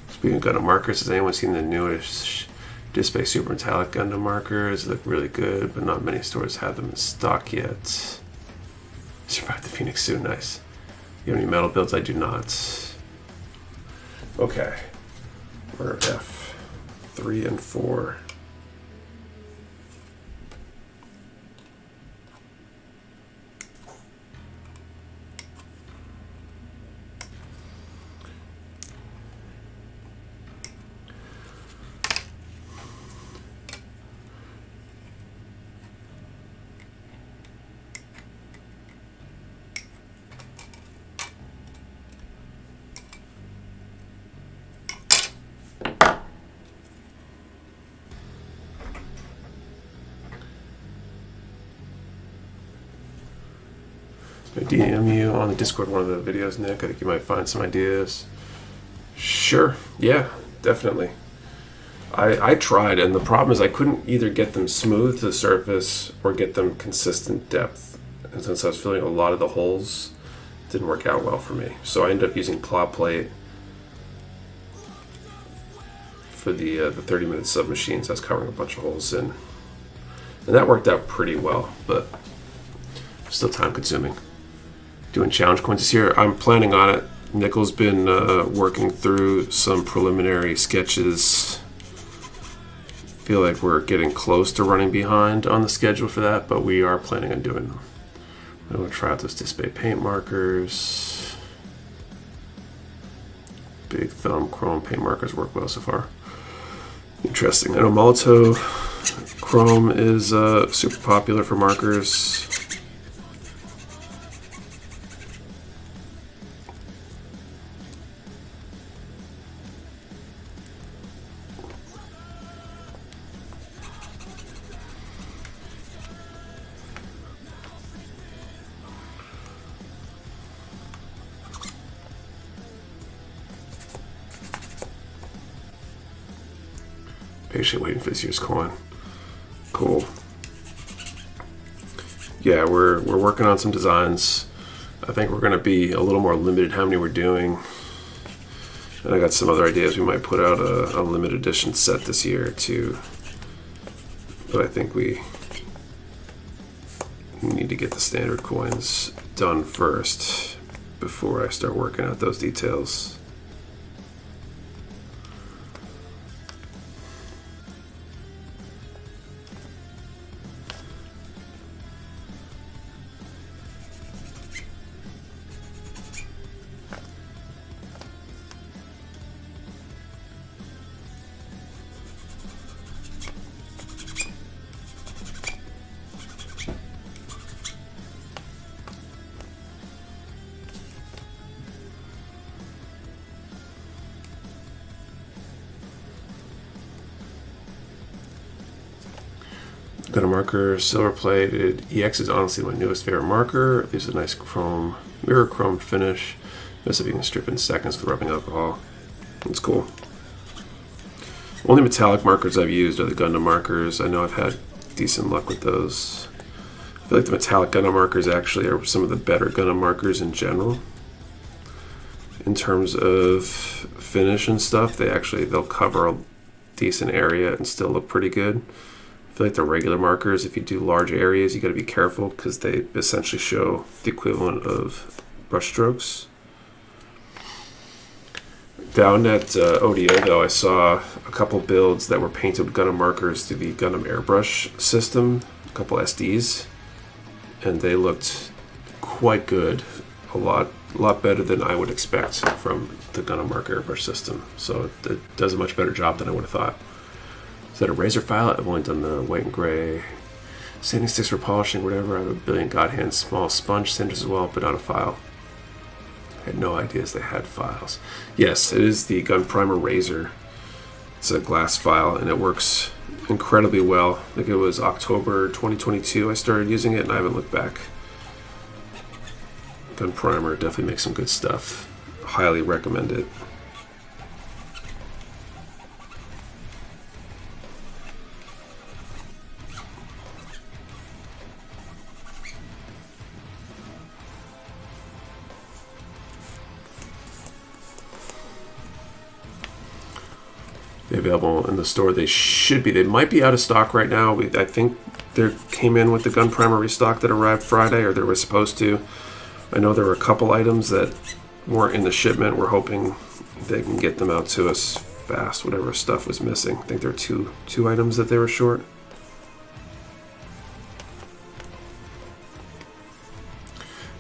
Speaking of Gundam markers, has anyone seen the newest Display Super Metallic Gundam markers? They look really good, but not many stores have them in stock yet. Survived the Phoenix suit, nice. You have any metal builds? I do not. Okay. Order F3 and 4. I DM you on the Discord one of the videos, Nick. I think you might find some ideas. Sure. Yeah, definitely. I tried, and the problem is I couldn't either get them smooth to the surface or get them consistent depth. And since I was filling a lot of the holes, it didn't work out well for me. So I ended up using plot plate for the 30-minute submachines. I was covering a bunch of holes in. And that worked out pretty well, but still time consuming. Doing challenge coins this year. I'm planning on it. Nickel's been working through some preliminary sketches. Feel like we're getting close to running behind on the schedule for that, but we are planning on doing them. I'm going to try out those display paint markers. Big thumb chrome paint markers work well so far. Interesting. I know Molotov Chrome is super popular for markers. Patient waiting for this year's coin. Cool. Yeah, we're working on some designs. I think we're going to be a little more limited how many we're doing. And I got some other ideas. We might put out a limited edition set this year too. But I think we need to get the standard coins done first before I start working out those details. Got a marker, silver plated. EX is honestly my newest favorite marker. There's a nice chrome, mirror chrome finish. Best if you can strip in seconds with rubbing alcohol. It's cool. Only metallic markers I've used are the Gundam markers. I know I've had decent luck with those. I feel like the metallic Gundam markers actually are some of the better Gundam markers in general. In terms of finish and stuff, they'll cover a decent area and still look pretty good. I feel like the regular markers, if you do large areas, you got to be careful because they essentially show the equivalent of brush strokes. Down at ODO, though, I saw a couple builds that were painted with Gundam markers to the Gundam airbrush system, a couple SDs, and they looked quite good. A lot better than I would expect from the Gundam marker airbrush system. So it does a much better job than I would have thought. Is that a razor file? I've only done the white and gray. Sanding sticks for polishing, whatever. I have a billion God hands, small sponge sanders as well, but not a file. I had no ideas they had files. Yes, it is the Gun Primer Razor. It's a glass file, and it works incredibly well. I think it was October 2022 I started using it, and I haven't looked back. Gun Primer definitely makes some good stuff. Highly recommend it. They're available in the store. They should be. They might be out of stock right now. I think they came in with the Gun Primer restock that arrived Friday, or they were supposed to. I know there were a couple items that weren't in the shipment. We're hoping they can get them out to us fast, whatever stuff was missing. I think there were two items that they were short.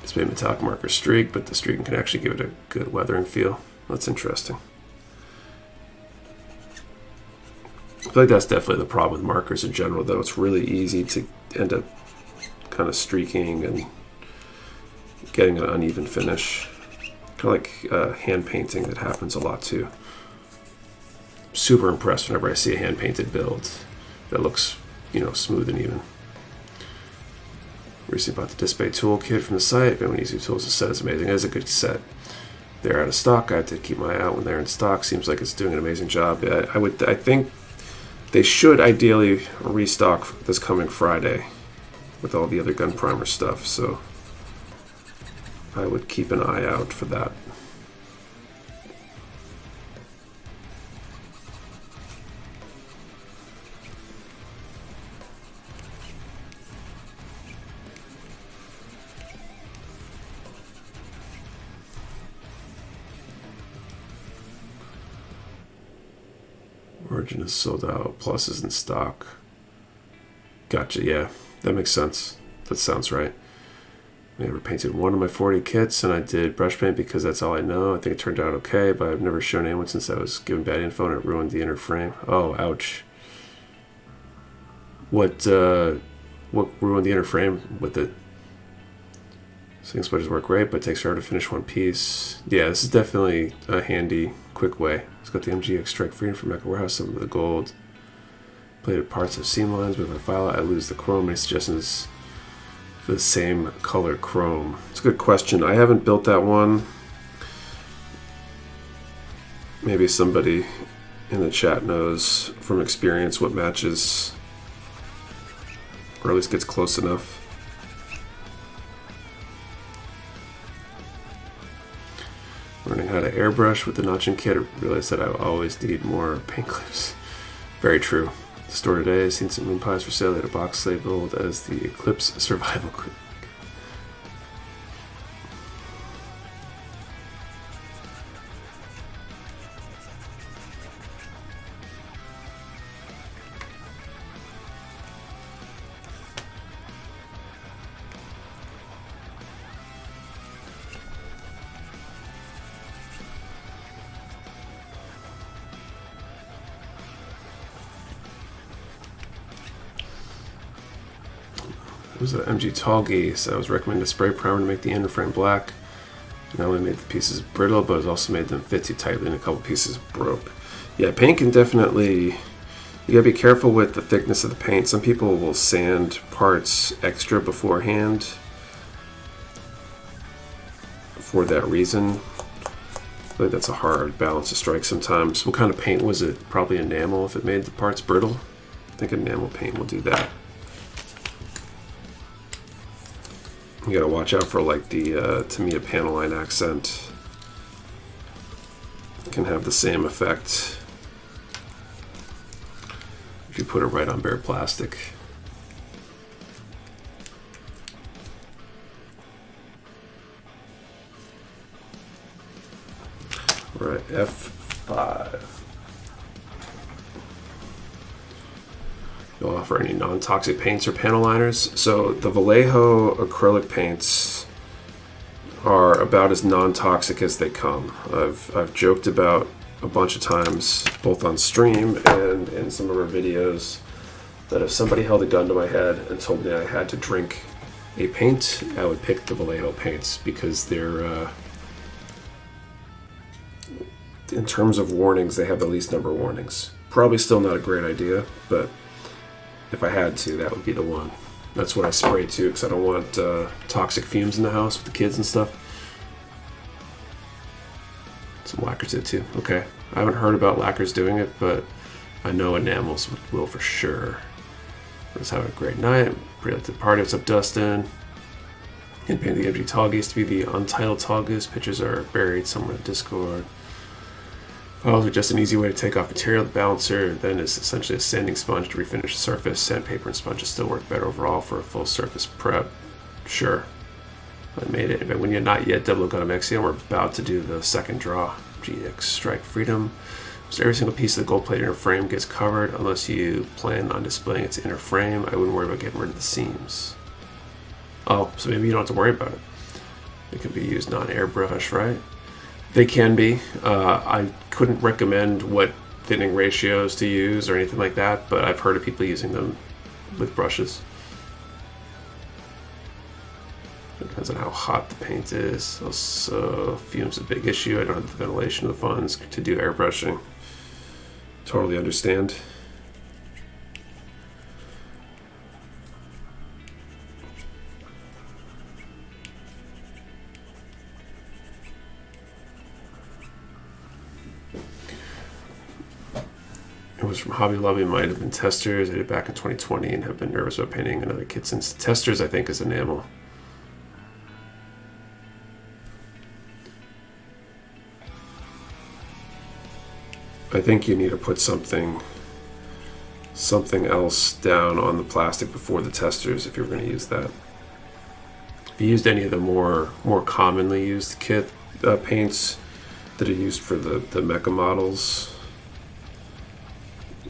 It's made metallic marker streak, but the streaking can actually give it a good weathering feel. That's interesting. I feel like that's definitely the problem with markers in general, though. It's really easy to end up kind of streaking and getting an uneven finish. Kind of like hand painting that happens a lot too. Super impressed whenever I see a hand painted build that looks, smooth and even. Recently bought the display toolkit from the site. Everyone uses tools. The set is amazing. It is a good set. They're out of stock. I have to keep my eye out when they're in stock. Seems like it's doing an amazing job. I think they should ideally restock this coming Friday with all the other Gun Primer stuff, so I would keep an eye out for that. Origin is sold out, Plus is in stock. Gotcha, yeah, that makes sense. That sounds right. I never painted one of my 40 kits, and I did brush paint because that's all I know. I think it turned out okay, but I've never shown anyone since I was given bad info and it ruined the inner frame. Oh, ouch. What ruined the inner frame with it? Sing splinters work great, but it takes forever to finish one piece. Yeah, this is definitely a handy, quick way. It's got the MGX Strike Freedom from Mecha Warehouse, some of the gold plated parts of seam lines. But if I file it, I lose the chrome. Any suggestions for the same color chrome? It's a good question. I haven't built that one. Maybe somebody in the chat knows from experience what matches, or at least gets close enough. Learning how to airbrush with the notching kit, I realized that I always need more paint clips. Very true. The store today, I've seen some moon pies for sale. They had a box labeled as the Eclipse Survival Kit. It was an MG Talgie, so I was recommended a spray primer to make the inner frame black. Not only made the pieces brittle, but it also made them fit too tightly and a couple pieces broke. Yeah, paint can definitely, you gotta be careful with the thickness of the paint. Some people will sand parts extra beforehand for that reason. I think that's a hard balance to strike sometimes. What kind of paint was it? Probably enamel if it made the parts brittle. I think enamel paint will do that. You gotta watch out for like the Tamiya panel line accent. It can have the same effect if you put it right on bare plastic. All right, F5. You'll offer any non-toxic paints or panel liners. So the Vallejo acrylic paints are about as non-toxic as they come. I've joked about a bunch of times, both on stream and in some of our videos, that if somebody held a gun to my head and told me I had to drink a paint, I would pick the Vallejo paints because they're, in terms of warnings, they have the least number of warnings. Probably still not a great idea, but if I had to, that would be the one. That's what I spray too, because I don't want toxic fumes in the house with the kids and stuff. Some lacquers did too. Okay, I haven't heard about lacquers doing it, but I know enamels will for sure. Let's have a great night. Pretty late to the party. What's up, Dustin? And paint the MG Talgies to be the untitled Talgies. Pictures are buried somewhere in Discord. Files are just an easy way to take off material. The balancer then is essentially a sanding sponge to refinish the surface. Sandpaper and sponges still work better overall for a full surface prep. Sure. I made it. But when you're not yet double Gundam Exion, we're about to do the second draw. GX Strike Freedom. So every single piece of the gold plate inner frame gets covered unless you plan on displaying its inner frame. I wouldn't worry about getting rid of the seams. Oh, so maybe you don't have to worry about it. It can be used non-airbrush, right? They can be. I couldn't recommend what thinning ratios to use or anything like that, but I've heard of people using them with brushes. It depends on how hot the paint is. Also, fumes a big issue. I don't have the ventilation of the funds to do airbrushing. Totally understand. It was from Hobby Lobby, might have been Testers. I did it back in 2020 and have been nervous about painting another kit since. Testers, I think, is enamel. I think you need to put something else down on the plastic before the Testers if you're going to use that. If you used any of the more commonly used kit paints that are used for the mecha models,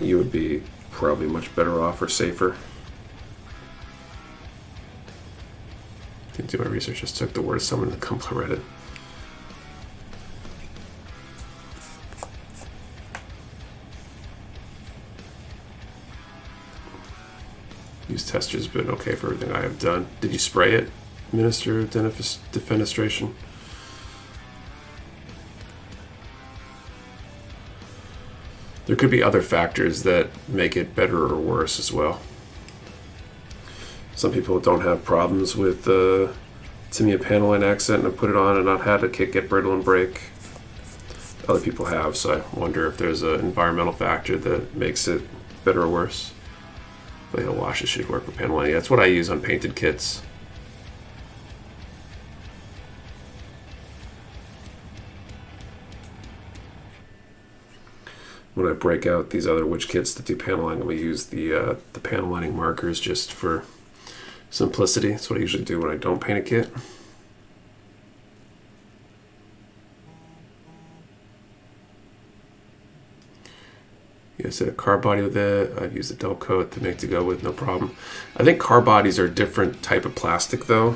you would be probably much better off or safer. Didn't do my research, just took the word of someone to come read it. Use Testers, but okay for everything I have done. Did you spray it, Minister of Defenestration? There could be other factors that make it better or worse as well. Some people don't have problems with the Tamiya panel line accent and put it on and not had a kit get brittle and break. other people have, so I wonder if there's an environmental factor that makes it better or worse. But washes should work with panel lining. Yeah, that's what I use on painted kits. When I break out these other witch kits that do panel lining, I'm going to use the panel lining markers just for simplicity. That's what I usually do when I don't paint a kit. You guys did a car body with it. I've used a dull coat to make to go with, no problem. I think car bodies are a different type of plastic though.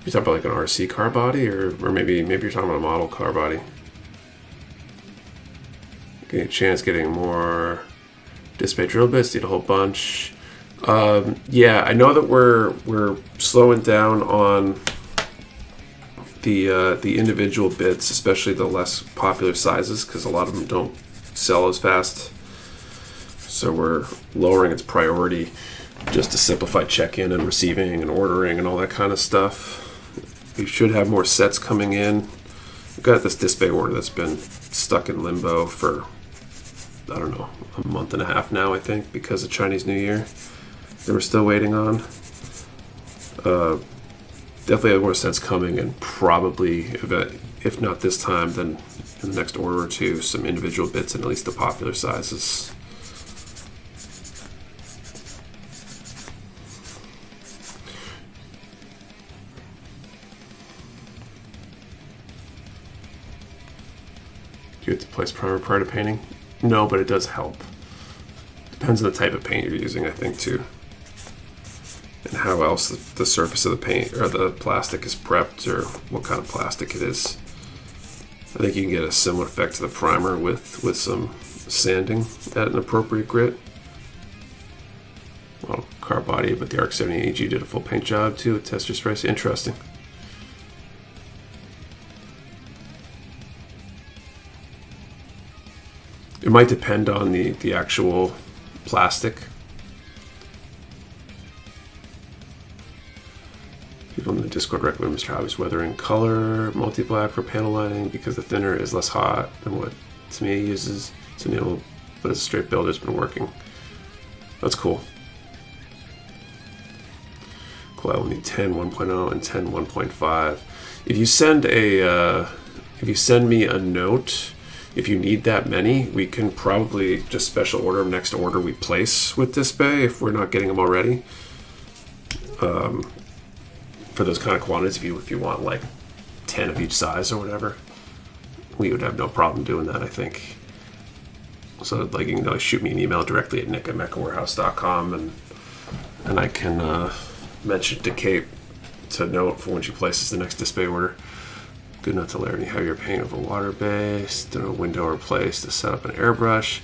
You're talking about like an RC car body, or maybe you're talking about a model car body. Getting a chance getting more disc bay drill bits, need a whole bunch. Yeah, I know that we're slowing down on the individual bits, especially the less popular sizes, because a lot of them don't sell as fast. So we're lowering its priority just to simplify check-in and receiving and ordering and all that kind of stuff. We should have more sets coming in. We've got this disc bay order that's been stuck in limbo for, I don't know, a month and a half now, I think, because of Chinese New Year that we're still waiting on. Definitely have more sets coming, and probably, if not this time, then in the next order or two, some individual bits in at least the popular sizes. Do you have to place primer prior to painting? No, but it does help. Depends on the type of paint you're using, I think, too. And how else the surface of the paint or the plastic is prepped, or what kind of plastic it is. I think you can get a similar effect to the primer with some sanding at an appropriate grit. Well, car body, but the ARC 70 AG did a full paint job too with tester sprays. Interesting. It might depend on the actual plastic. People in the Discord recommend Mr. Hobby's weathering color multi-black for panel lining because the thinner is less hot than what Tamiya uses. So Neil, but as a straight builder, has been working. That's cool. Cool. I will need 10 1.0 and 10 1.5. If you send me a note, if you need that many, we can probably just special order them next order we place with this bay if we're not getting them already. For those kind of quantities, if you want like 10 of each size or whatever, we would have no problem doing that, I think. So like, you can shoot me an email directly at nick@mechawarehouse.com, and I can mention to Kate to note for when she places the next display order. Good enough to layer any heavier paint over water base. Then a window or place to set up an airbrush.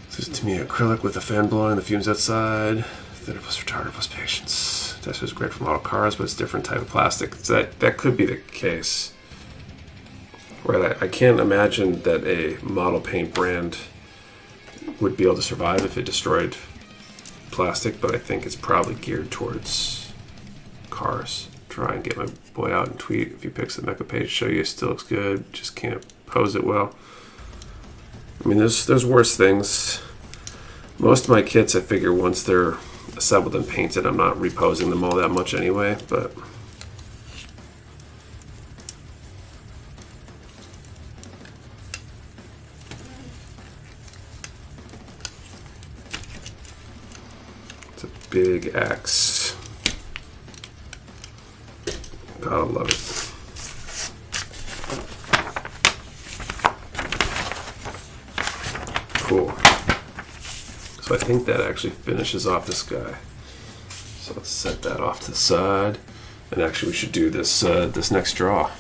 This is to me acrylic with a fan blowing the fumes outside. Thinner plus retarder plus patience. This is great for model cars, but it's a different type of plastic. So that could be the case. Right, I can't imagine that a model paint brand would be able to survive if it destroyed plastic, but I think it's probably geared towards cars. Try and get my boy out and tweet a few pics of the Mecha page, show you it still looks good, just can't pose it well. I mean, there's worse things. Most of my kits, I figure once they're assembled and painted, I'm not reposing them all that much anyway, but it's a big axe. Gotta love it. Cool. So I think that actually finishes off this guy. So let's set that off to the side. And actually we should do this this next draw.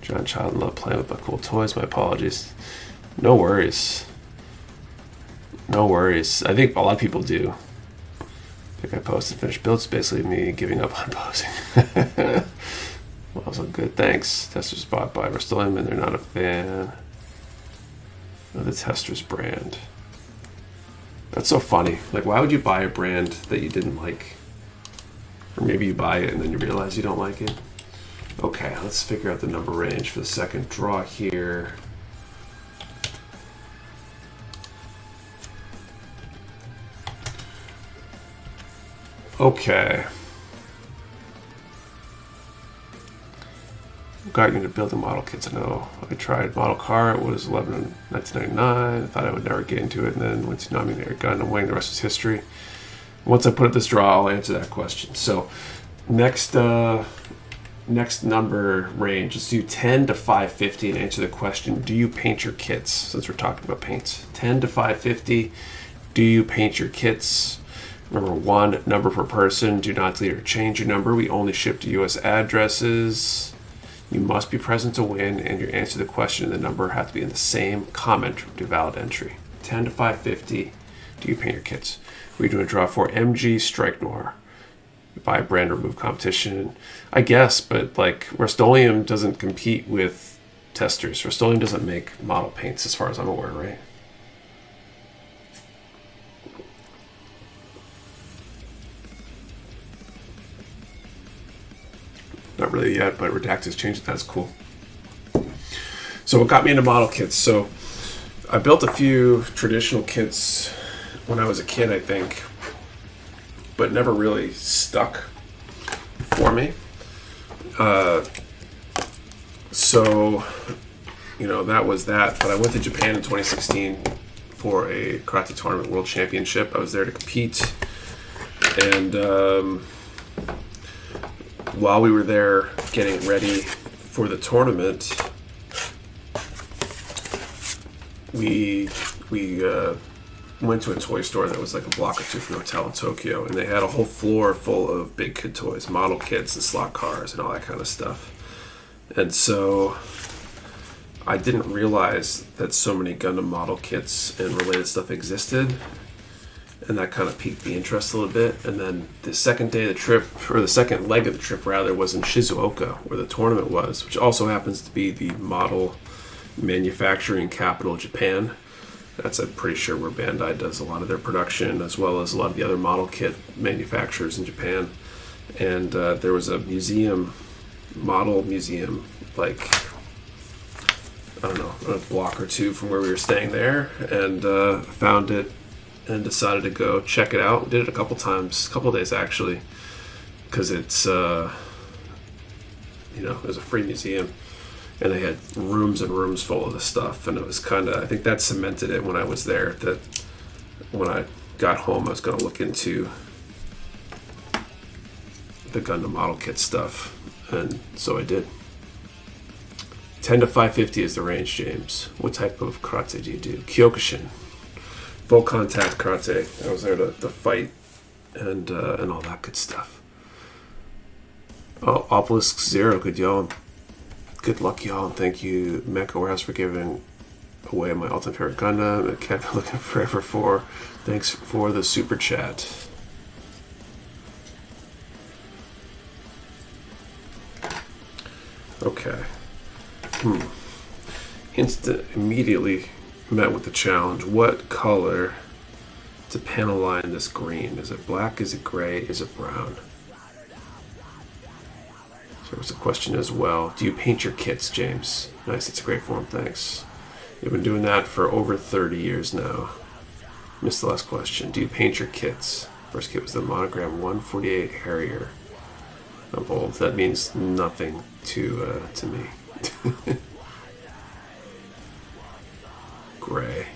John Child love playing with my cool toys. My apologies. No worries. No worries. I think a lot of people do. I think I posted finished builds, basically me giving up on posing. Well, so good. Thanks. Testers bought by Rust-Oleum, and they're not a fan of the Testers brand. That's so funny. Like, why would you buy a brand that you didn't like? Or maybe you buy it and then you realize you don't like it. Okay, let's figure out the number range for the second draw here. Okay. Got you into building model kits. I know I tried model car. It was 11 in 1999. I thought I would never get into it, and then went to Noir Gundam Wing. The rest was history. Once I put up this draw, I'll answer that question. So, next number range, let's do 10 to 550 and answer the question: do you paint your kits? Since we're talking about paints, 10 to 550. Do you paint your kits? Remember, one number per person. Do not delete or change your number. We only ship to U.S. addresses. You must be present to win, and your answer to the question and the number have to be in the same comment to valid entry. 10 to 550. Do you paint your kits? We're doing a draw for MG Strike Noir. Buy a brand or remove competition. I guess, but like Rust-Oleum doesn't compete with testers. Rust-Oleum doesn't make model paints as far as I'm aware, right? Not really yet, but Redacted's changed it. That's cool. So what got me into model kits? So I built a few traditional kits when I was a kid, I think, but never really stuck for me. So, you know, that was that. But I went to Japan in 2016 for a karate tournament world championship. I was there to compete, and while we were there getting ready for the tournament, we went to a toy store that was like a block or two from the hotel in Tokyo, and they had a whole floor full of big kid toys, model kits and slot cars and all that kind of stuff. And so I didn't realize that so many Gundam model kits and related stuff existed, and that kind of piqued the interest a little bit. And then the second day of the trip, or the second leg of the trip rather, was in Shizuoka, where the tournament was, which also happens to be the model manufacturing capital of Japan. That's, I'm pretty sure, where Bandai does a lot of their production, as well as a lot of the other model kit manufacturers in Japan. And there was a museum, model museum, like, I don't know, a block or two from where we were staying there, and found it and decided to go check it out. We did it a couple times, a couple days actually, because it's, it was a free museum. And they had rooms and rooms full of the stuff. And it was kind of, I think that cemented it when I was there, that when I got home, I was going to look into the Gundam model kit stuff. And so I did. 10 to 550 is the range, James. What type of karate do you do? Kyokushin. Full contact karate. I was there to fight and all that good stuff. Oh, Obelisk Zero, good y'all. Good luck, y'all, and thank you, Mecha Warehouse, for giving away my all-time favorite Gundam. I kept looking forever for. Thanks for the super chat. Okay. Immediately met with the challenge. What color to panel line this green? Is it black? Is it gray? Is it brown? There was a question as well. Do you paint your kits, James? Nice, it's a great form, thanks. You've been doing that for over 30 years now. Missed the last question. Do you paint your kits? First kit was the Monogram 148 Harrier. I'm old. That means nothing to me. Gray.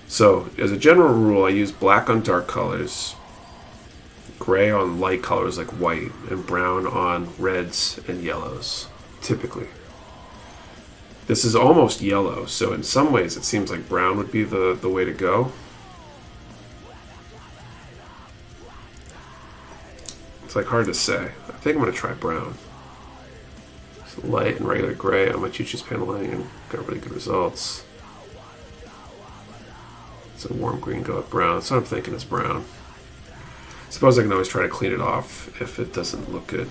So, as a general rule, I use black on dark colors, gray on light colors like white, and brown on reds and yellows, typically. This is almost yellow, so in some ways it seems like brown would be the way to go. It's like hard to say. I think I'm going to try brown. So light and regular gray on my Choo-Choo's panel lining, and got really good results. It's a warm green, go with brown. So I'm thinking it's brown. I suppose I can always try to clean it off if it doesn't look good.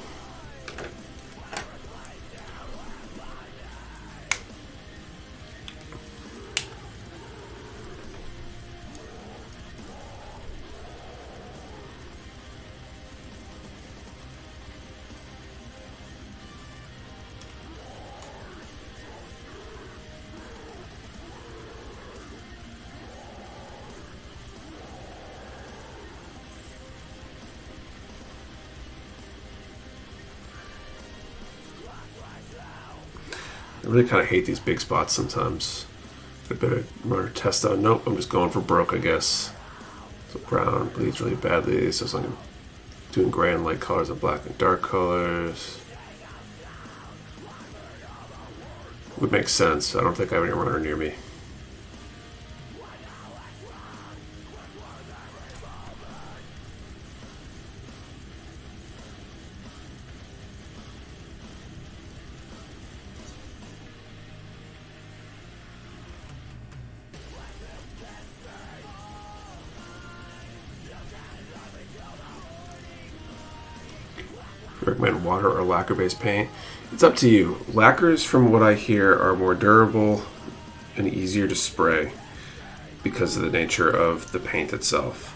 I really kind of hate these big spots sometimes. I better run a test out. Nope, I'm just going for broke, I guess. So brown bleeds really badly, so it's like I'm doing gray and light colors and black and dark colors. Would make sense. I don't think I have any runner near me. Recommend water or lacquer-based paint. It's up to you. Lacquers, from what I hear, are more durable and easier to spray because of the nature of the paint itself.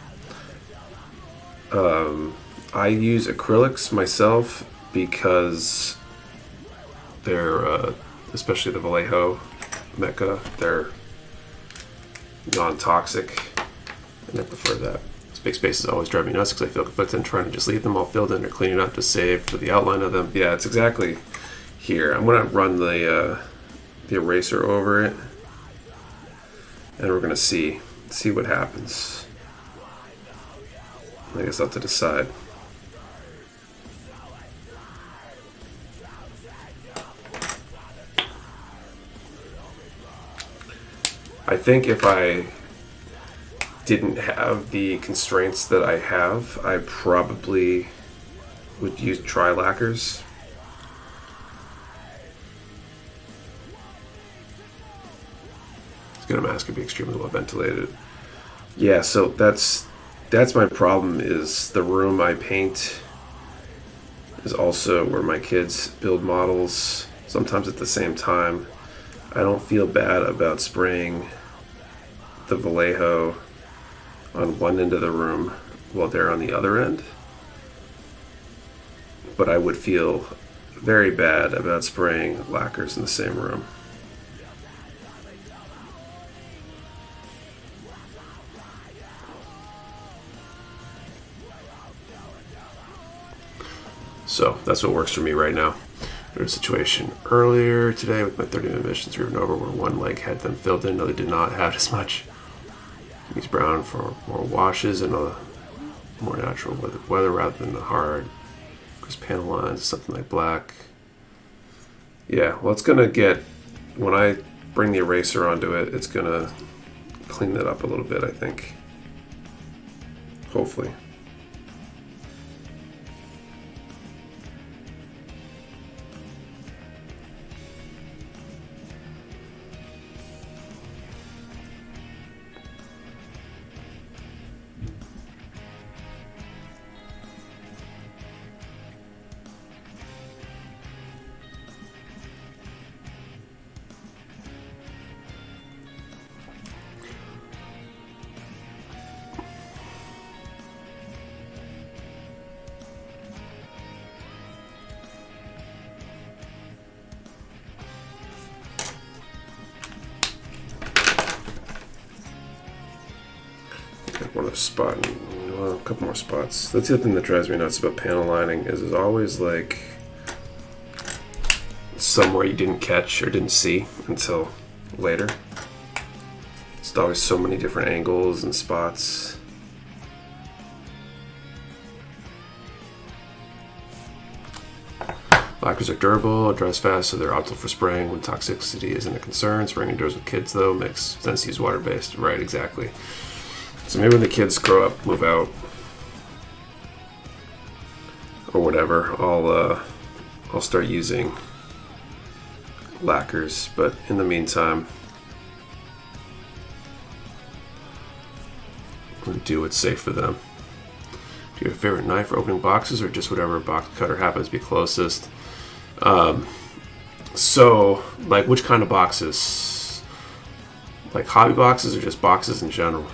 I use acrylics myself because they're, especially the Vallejo Mecha, they're non-toxic, and I prefer that. Big spaces always drive me nuts because I feel conflicted in trying to just leave them all filled in or cleaning up to save for the outline of them. Yeah, it's exactly here. I'm going to run the eraser over it, and we're going to see what happens. I guess I'll have to decide. I think if I didn't have the constraints that I have, I probably would use tri lacquers. It's gonna mask and be extremely well ventilated. Yeah, so that's my problem. Is the room I paint is also where my kids build models, sometimes at the same time. I don't feel bad about spraying the Vallejo on one end of the room while they're on the other end, but I would feel very bad about spraying lacquers in the same room. So that's what works for me right now. There was a situation earlier today with my 30-minute missions driven over where one leg had them filled in, another did not have as much. Use brown for more washes and a more natural weather rather than the hard crisp panel lines, something like black. Yeah, well, it's gonna get, when I bring the eraser onto it, it's gonna clean that up a little bit, I think. Hopefully. One spot, well, a couple more spots. That's the other thing that drives me nuts about panel lining is there's always like somewhere you didn't catch or didn't see until later. It's always so many different angles and spots. Lacquers are durable, dries fast, so they're optimal for spraying when toxicity isn't a concern. Spraying indoors with kids, though, makes sense to use water-based. Right, exactly. So maybe when the kids grow up, move out, or whatever, I'll start using lacquers. But in the meantime, I'm gonna do what's safe for them. Do you have a favorite knife for opening boxes, or just whatever box cutter happens to be closest? So, like, which kind of boxes? Like hobby boxes, or just boxes in general?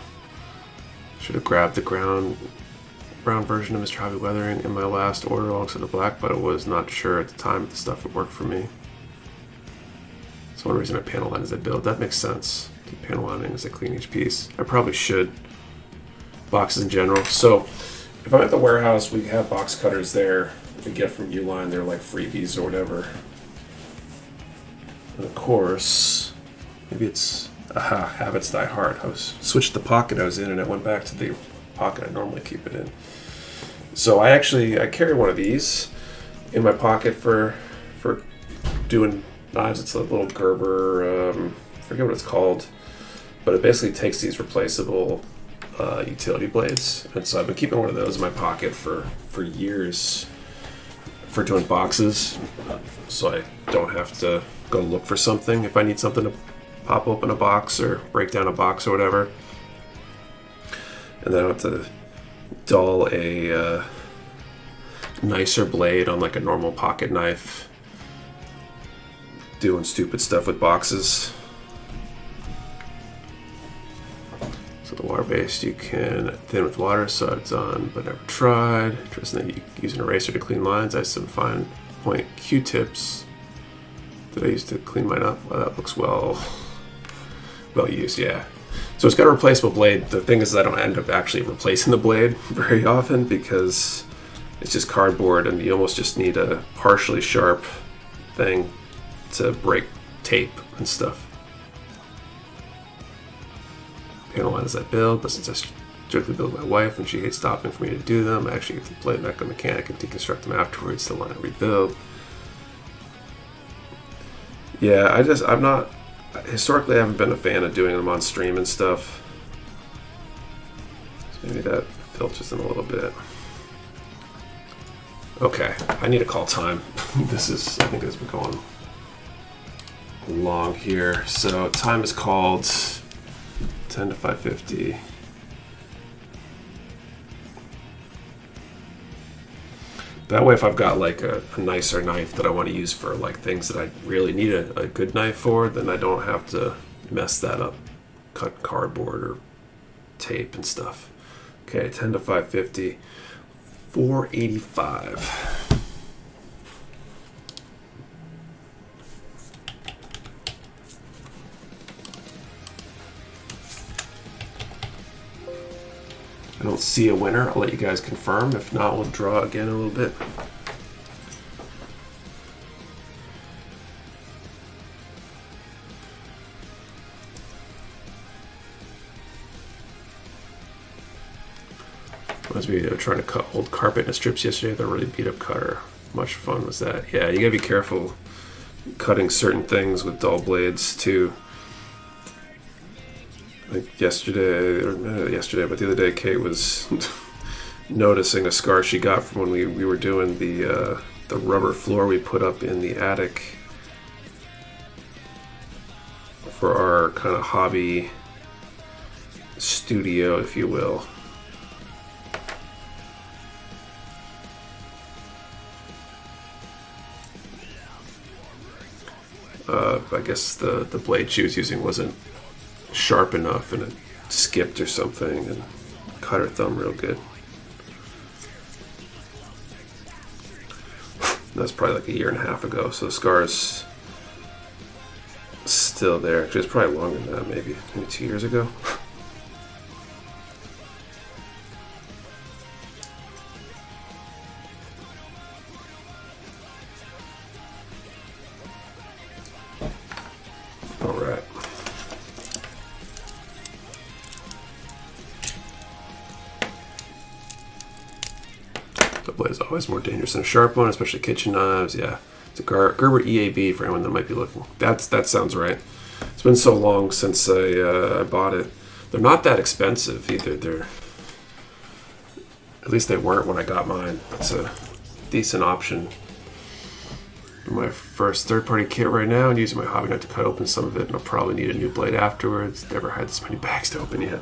Should have grabbed the brown version of Mr. Hobby Weathering in my last order alongside the black, but I was not sure at the time if the stuff would work for me. That's one reason I panel line as I build. That makes sense. Keep panel lining as I clean each piece. I probably should. Boxes in general. So if I'm at the warehouse, we have box cutters there we get from Uline. They're like freebies or whatever. And of course, maybe it's habits die hard. I was switched the pocket I was in and it went back to the pocket I normally keep it in. So I carry one of these in my pocket for doing knives. It's a little Gerber, I forget what it's called, but it basically takes these replaceable utility blades, and so I've been keeping one of those in my pocket for years for doing boxes, so I don't have to go look for something if I need something to pop open a box or break down a box or whatever, and then I don't have to dull a nicer blade on like a normal pocket knife doing stupid stuff with boxes. So the water-based you can thin with water, so I've done but never tried. Interesting that you use an eraser to clean lines. I have some fine point Q-tips that I use to clean mine up. Well, that looks well used, yeah. So it's got a replaceable blade. The thing is I don't end up actually replacing the blade very often because it's just cardboard and you almost just need a partially sharp thing to break tape and stuff. Panel lines I build, but since I strictly build my wife and she hates stopping for me to do them, I actually get to play mecha mechanic and deconstruct them afterwards to line and rebuild. Yeah, historically I haven't been a fan of doing them on stream and stuff. So maybe that filters in a little bit. Okay, I need to call time. I think this has been going long here. So time is called 10 to 5:50. That way if I've got like a nicer knife that I want to use for like things that I really need a good knife for, then I don't have to mess that up, cut cardboard or tape and stuff. Okay, 10 to 5:50, 485. I don't see a winner. I'll let you guys confirm. If not, we'll draw again a little bit. Reminds me of trying to cut old carpet in strips yesterday. The really beat up cutter. Much fun was that? Yeah, you gotta be careful cutting certain things with dull blades too. Like yesterday, but the other day, Kate was noticing a scar she got from when we were doing the rubber floor we put up in the attic for our kind of hobby studio, if you will. I guess the blade she was using wasn't sharp enough and it skipped or something and cut her thumb real good. That's probably like a year and a half ago, so the scar's still there. Actually, it's probably longer than that, maybe 2 years ago. Alright. The blade is always more dangerous than a sharp one, especially kitchen knives. Yeah, it's a Gerber EAB for anyone that might be looking. That sounds right. It's been so long since I bought it. They're not that expensive either. At least they weren't when I got mine. It's a decent option. My first third-party kit right now, and using my hobby knife to cut open some of it, and I'll probably need a new blade afterwards. Never had this many bags to open yet.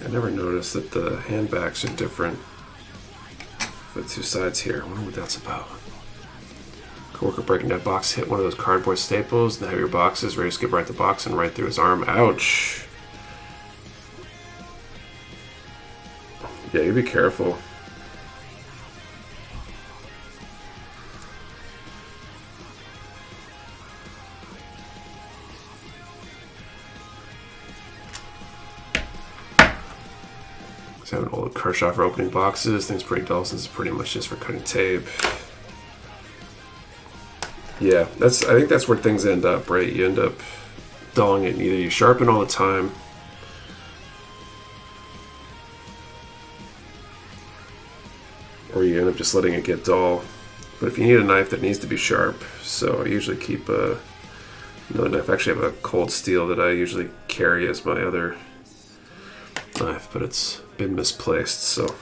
I never noticed that the handbacks are different. The two sides here. I wonder what that's about. Coworker breaking that box hit one of those cardboard staples. The heavier boxes ready to skip right the box and right through his arm. Ouch. Yeah, you be careful. old Kershaw for opening boxes. Thing's pretty dull since it's pretty much just for cutting tape. Yeah, I think that's where things end up, right? You end up dulling it, and either you sharpen all the time, or you end up just letting it get dull. But if you need a knife that needs to be sharp, so I usually keep another knife. I actually have a cold steel that I usually carry as my other knife, but it's been misplaced, so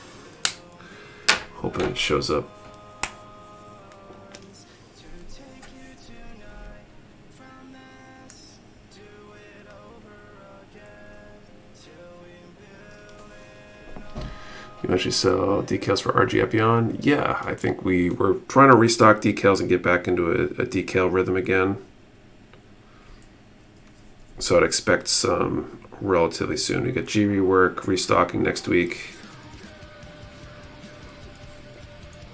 hoping it shows up. You actually sell decals for RG Epion? Yeah, I think we're trying to restock decals and get back into a decal rhythm again. So I'd expect some relatively soon. We got G rework restocking next week,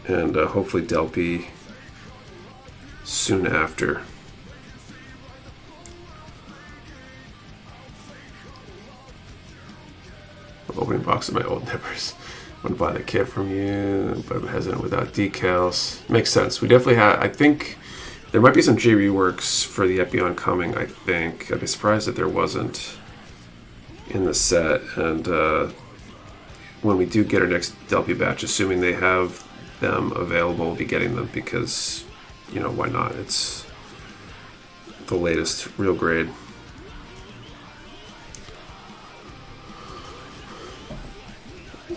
and hopefully Delpy soon after. Opening box of my old nippers. I'm gonna buy the kit from you, but I'm hesitant without decals. Makes sense. We definitely have. I think there might be some G reworks for the Epion coming. I think I'd be surprised if there wasn't in the set. And when we do get our next Delpy batch, assuming they have them available, we'll be getting them because, you know, why not? It's the latest real grade.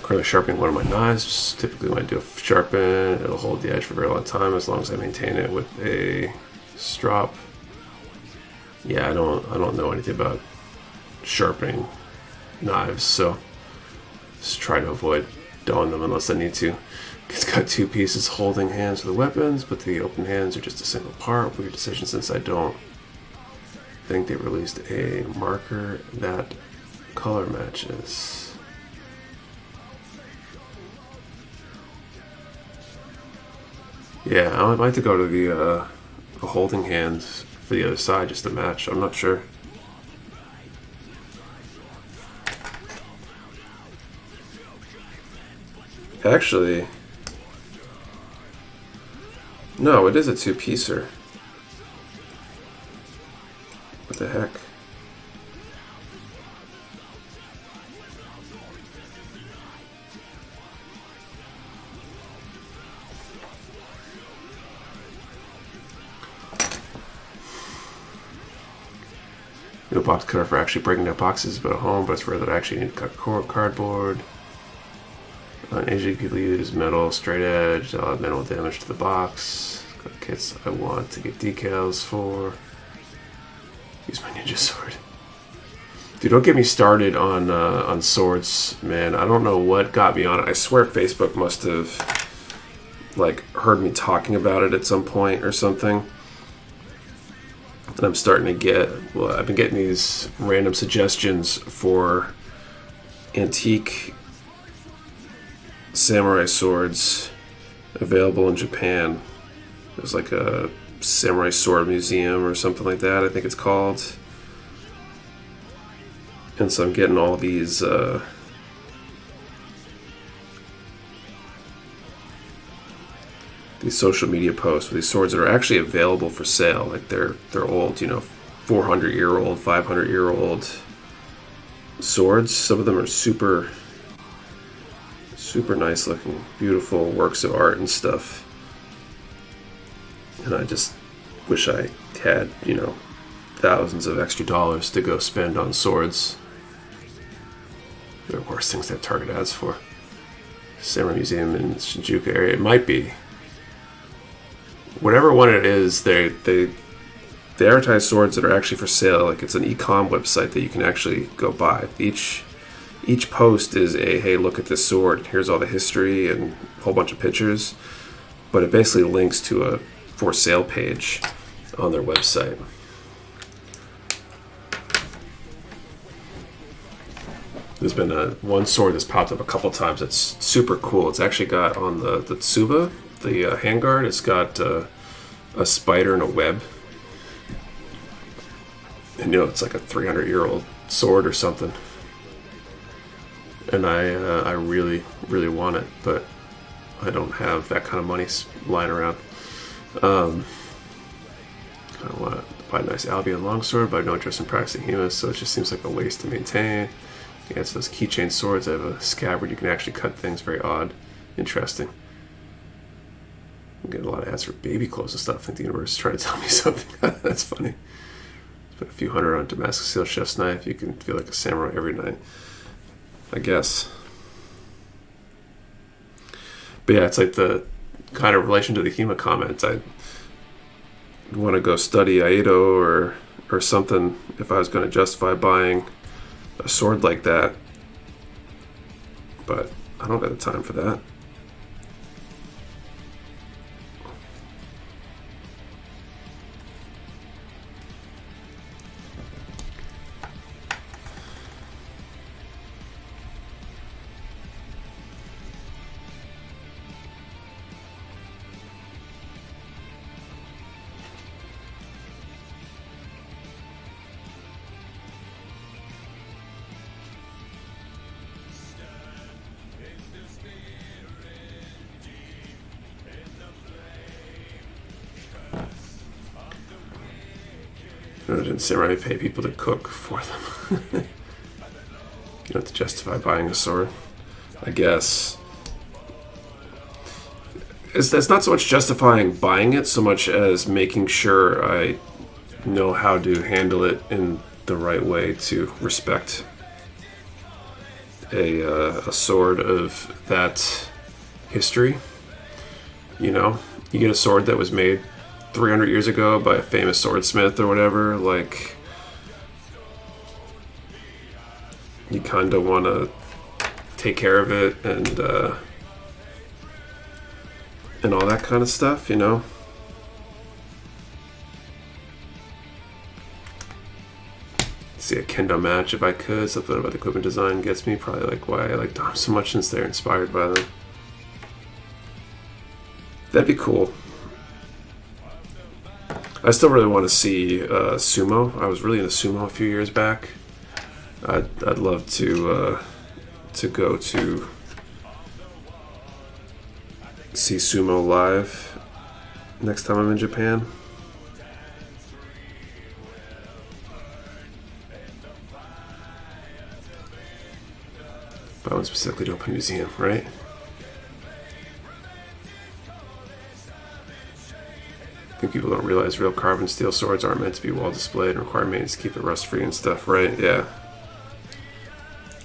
Currently sharpening one of my knives. Typically when I do a sharpen, it'll hold the edge for a very long time as long as I maintain it with a strop. Yeah, I don't know anything about sharpening knives, so just try to avoid dulling them unless I need to. It's got two pieces holding hands for the weapons, but the open hands are just a single part. Weird decision since I don't think they released a marker that color matches. Yeah, I might have to go to the holding hands for the other side just to match. I'm not sure. Actually, no, it is a two-piecer. What the heck? No box cutter for actually breaking down boxes, but at home, but it's rare that I actually need to cut cardboard. On Asia, people use metal, straight edge, minimal damage to the box. Got kits I want to get decals for. Use my ninja sword. Dude, don't get me started on swords, man. I don't know what got me on it. I swear Facebook must have like heard me talking about it at some point or something. And I'm starting to get, well, I've been getting these random suggestions for antique samurai swords available in Japan. There's like a samurai sword museum or something like that, I think it's called. And so I'm getting all these social media posts with these swords that are actually available for sale. Like they're old, you know, 400-year-old, 500-year-old swords. Some of them are super nice looking, beautiful works of art and stuff. And I just wish I had, you know, thousands of extra dollars to go spend on swords. There are worse things to have Target ads for. Samurai Museum in Shinjuku area. It might be. Whatever one it is, they advertise swords that are actually for sale. Like it's an e-com website that you can actually go buy. Each post is a, hey, look at this sword. Here's all the history and a whole bunch of pictures. But it basically links to a for sale page on their website. There's been one sword that's popped up a couple times that's super cool. It's actually got on the tsuba, the handguard, it's got a spider and a web. And you know, it's like a 300-year-old sword or something. and I really want it, but I don't have that kind of money lying around. I want to buy a nice Albion longsword, but I have no interest in practicing HEMA, so it just seems like a waste to maintain. Yeah, it's those keychain swords. I have a scabbard. You can actually cut things. Very odd. Interesting. I'm getting a lot of ads for baby clothes and stuff. I think the universe is trying to tell me something. That's funny. Spend a few hundred on Damascus Steel Chef's Knife. You can feel like a samurai every night, I guess. But yeah, it's like the kind of relation to the HEMA comment. I want to go study Aido or something if I was going to justify buying a sword like that, but I don't have the time for that. Didn't samurai pay people to cook for them? You don't have to justify buying a sword, I guess. It's not so much justifying buying it so much as making sure I know how to handle it in the right way to respect a sword of that history. You know, you get a sword that was made 300 years ago by a famous swordsmith or whatever, like, you kind of want to take care of it and all that kind of stuff, you know. See a kendo match if I could. Something about the equipment design gets me. Probably like why I like Dom so much since they're inspired by them. That'd be cool. I still really want to see sumo. I was really into sumo a few years back. I'd love to go to see sumo live next time I'm in Japan. But I went specifically to open a museum, right? I think people don't realize real carbon steel swords aren't meant to be well displayed and require maintenance to keep it rust free and stuff, right? Yeah.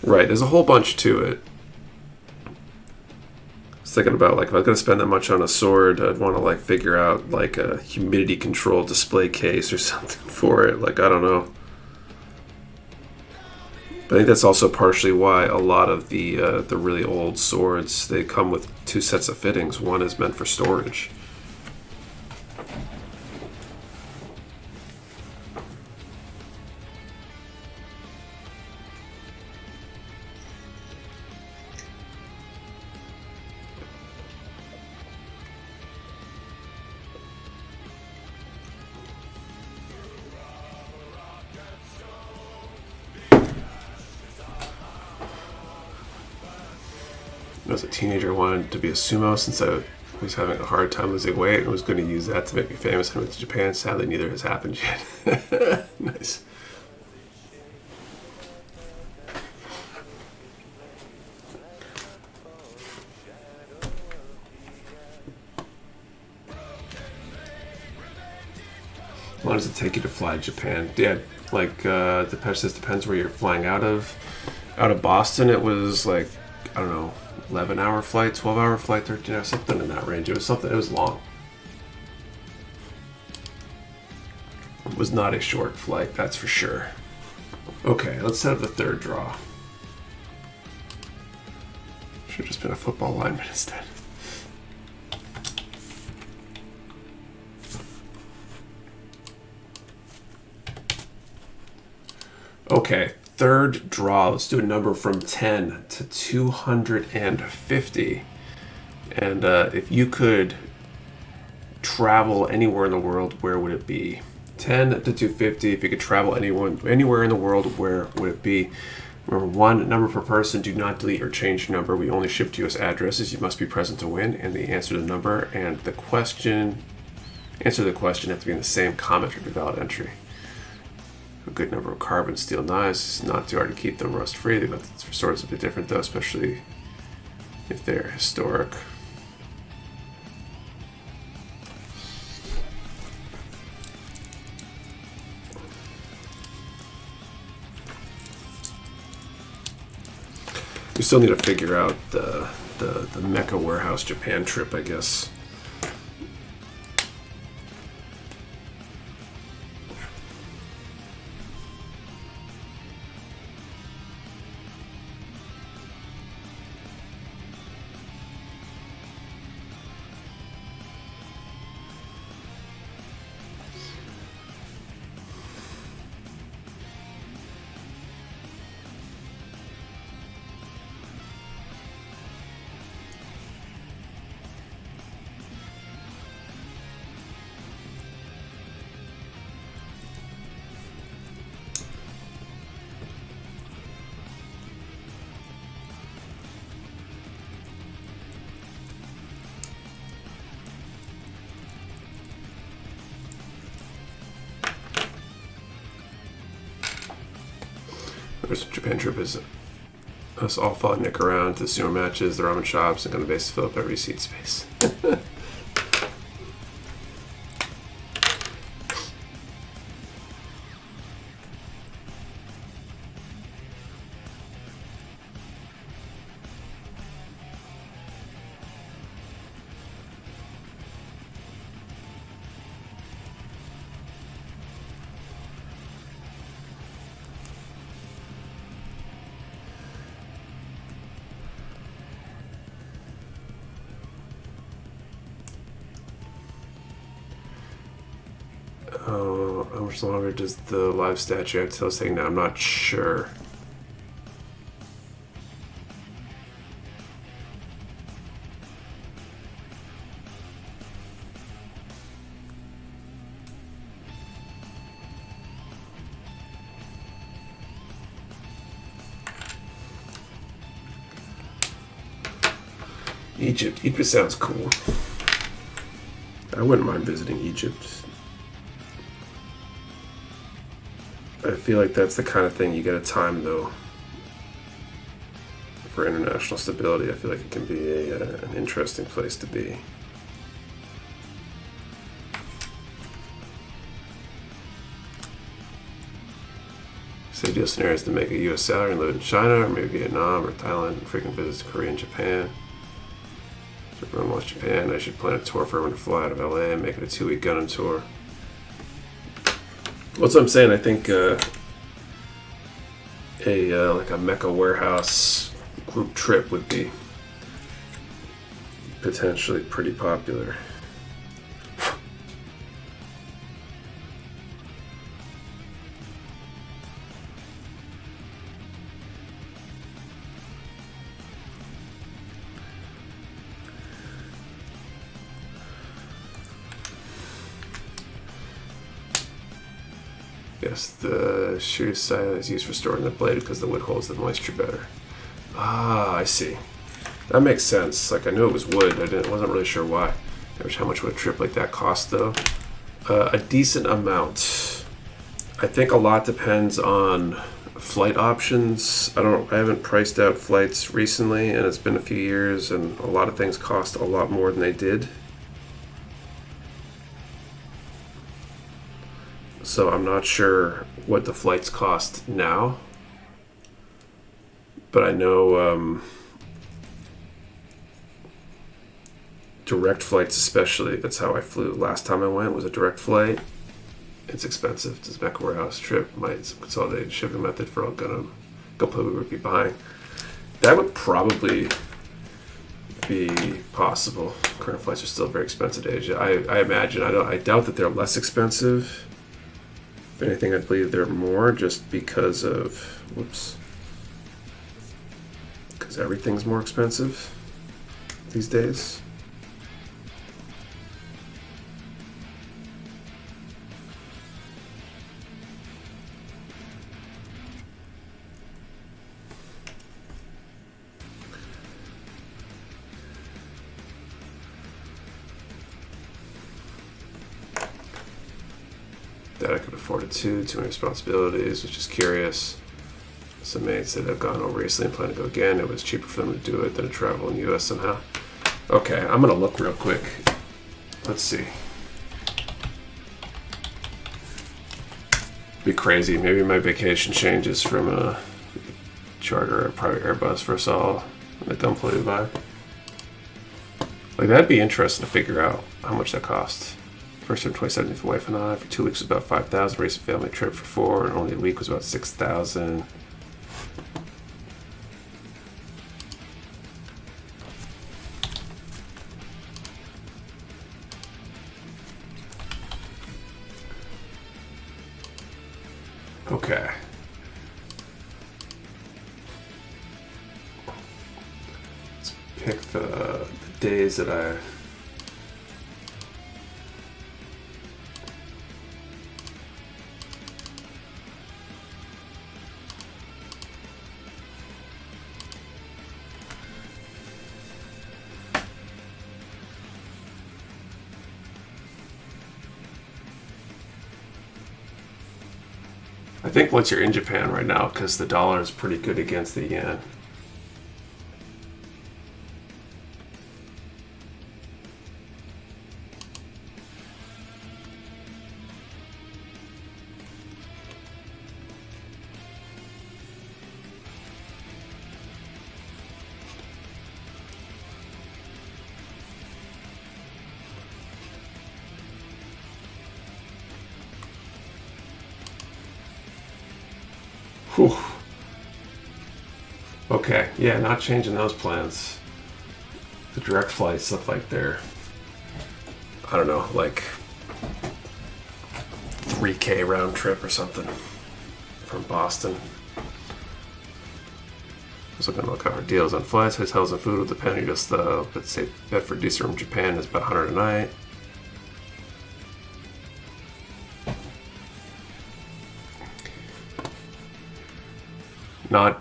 Right, there's a whole bunch to it. I was thinking about, like, if I was going to spend that much on a sword, I'd want to, like, figure out, like, a humidity control display case or something for it. Like, I don't know. But I think that's also partially why a lot of the really old swords, they come with two sets of fittings. One is meant for storage. As a teenager, I wanted to be a sumo since I was having a hard time losing weight and was going to use that to make me famous. I went to Japan. Sadly, neither has happened yet. Nice. How long does it take you to fly to Japan? Yeah, like depends where you're flying out of. Out of Boston, it was like, I don't know, 11-hour flight, 12-hour flight, 13 hours, something in that range. It was long. It was not a short flight, that's for sure. Okay, let's set up the third draw. Should have just been a football lineman instead. Okay, third draw. Let's do a number from 10 to 250. And if you could travel anywhere in the world, where would it be? 10 to 250. If you could travel anywhere in the world, where would it be? Number 1, number per person. Do not delete or change your number. We only ship to U.S. addresses. You must be present to win. And the answer to the number and the question. Answer to the question have to be in the same comment for the valid entry. A good number of carbon steel knives. It's not too hard to keep them rust free. The methods for storage is a bit different though, especially if they're historic. We still need to figure out the Mecha Warehouse Japan trip, I guess. There's Japan trip is us all following Nick around to the sumo matches, the ramen shops, and going to base fill up every seat space. How much longer does the live statue have to tell us thing now? I'm not sure. Egypt. Egypt sounds cool. I wouldn't mind visiting Egypt. I feel like that's the kind of thing you gotta time, though, for international stability. I feel like it can be an interesting place to be. So ideal scenario is to make a U.S. salary and live in China, or maybe Vietnam, or Thailand, and frequent visits to Korea and Japan. So if everyone wants Japan, I should plan a tour for everyone to fly out of LA and make it a 2-week Gundam tour. What's what I'm saying? I think like a Mecha Warehouse group trip would be potentially pretty popular. Yes, the shear side is used for storing the blade because the wood holds the moisture better. Ah, I see. That makes sense. Like, I knew it was wood. Wasn't really sure why. How much would a trip like that cost, though? A decent amount. I think a lot depends on flight options. I haven't priced out flights recently, and it's been a few years, and a lot of things cost a lot more than they did. So I'm not sure what the flights cost now, but I know direct flights especially, that's how I flew last time I went, was a direct flight. It's expensive. This Mecha Warehouse trip, my consolidated shipping method for all Gundam we would be buying. That would probably be possible. Current flights are still very expensive to Asia. I imagine, I doubt that they're less expensive. If anything, I believe they're more, just because of, because everything's more expensive these days. Dad I could afford it too many responsibilities, was just curious. Some mates that have gone over recently and plan to go again. It was cheaper for them to do it than to travel in the US somehow. Okay, I'm gonna look real quick. Let's see. Be crazy. Maybe my vacation changes from a charter or a private Airbus for us all that don't play by. Like, that'd be interesting to figure out how much that costs. First time 2017 for wife and I. For 2 weeks was about 5,000. Recent family trip for 4, and only a week was about 6,000. Okay. Let's pick the days that I think once you're in Japan right now, because the dollar is pretty good against the yen. Whew. Okay, yeah, not changing those plans. The direct flights look like they're, I don't know, like 3K round trip or something from Boston. I was looking to look at our deals on flights, hotels, and food will depend. Just but say Bedford decent from Japan is about 100 a night.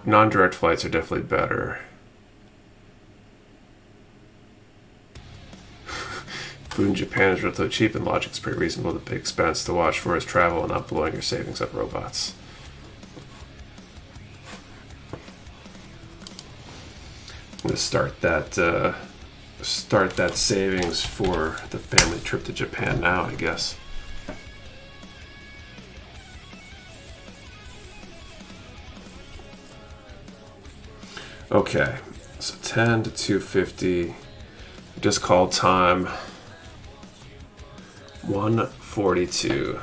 Non-direct flights are definitely better. Food in Japan is relatively cheap and lodging is pretty reasonable. The big expense to watch for is travel and not blowing your savings on robots. I'm gonna start that savings for the family trip to Japan now, I guess. Okay, so 10 to 250. Just call time 1:42.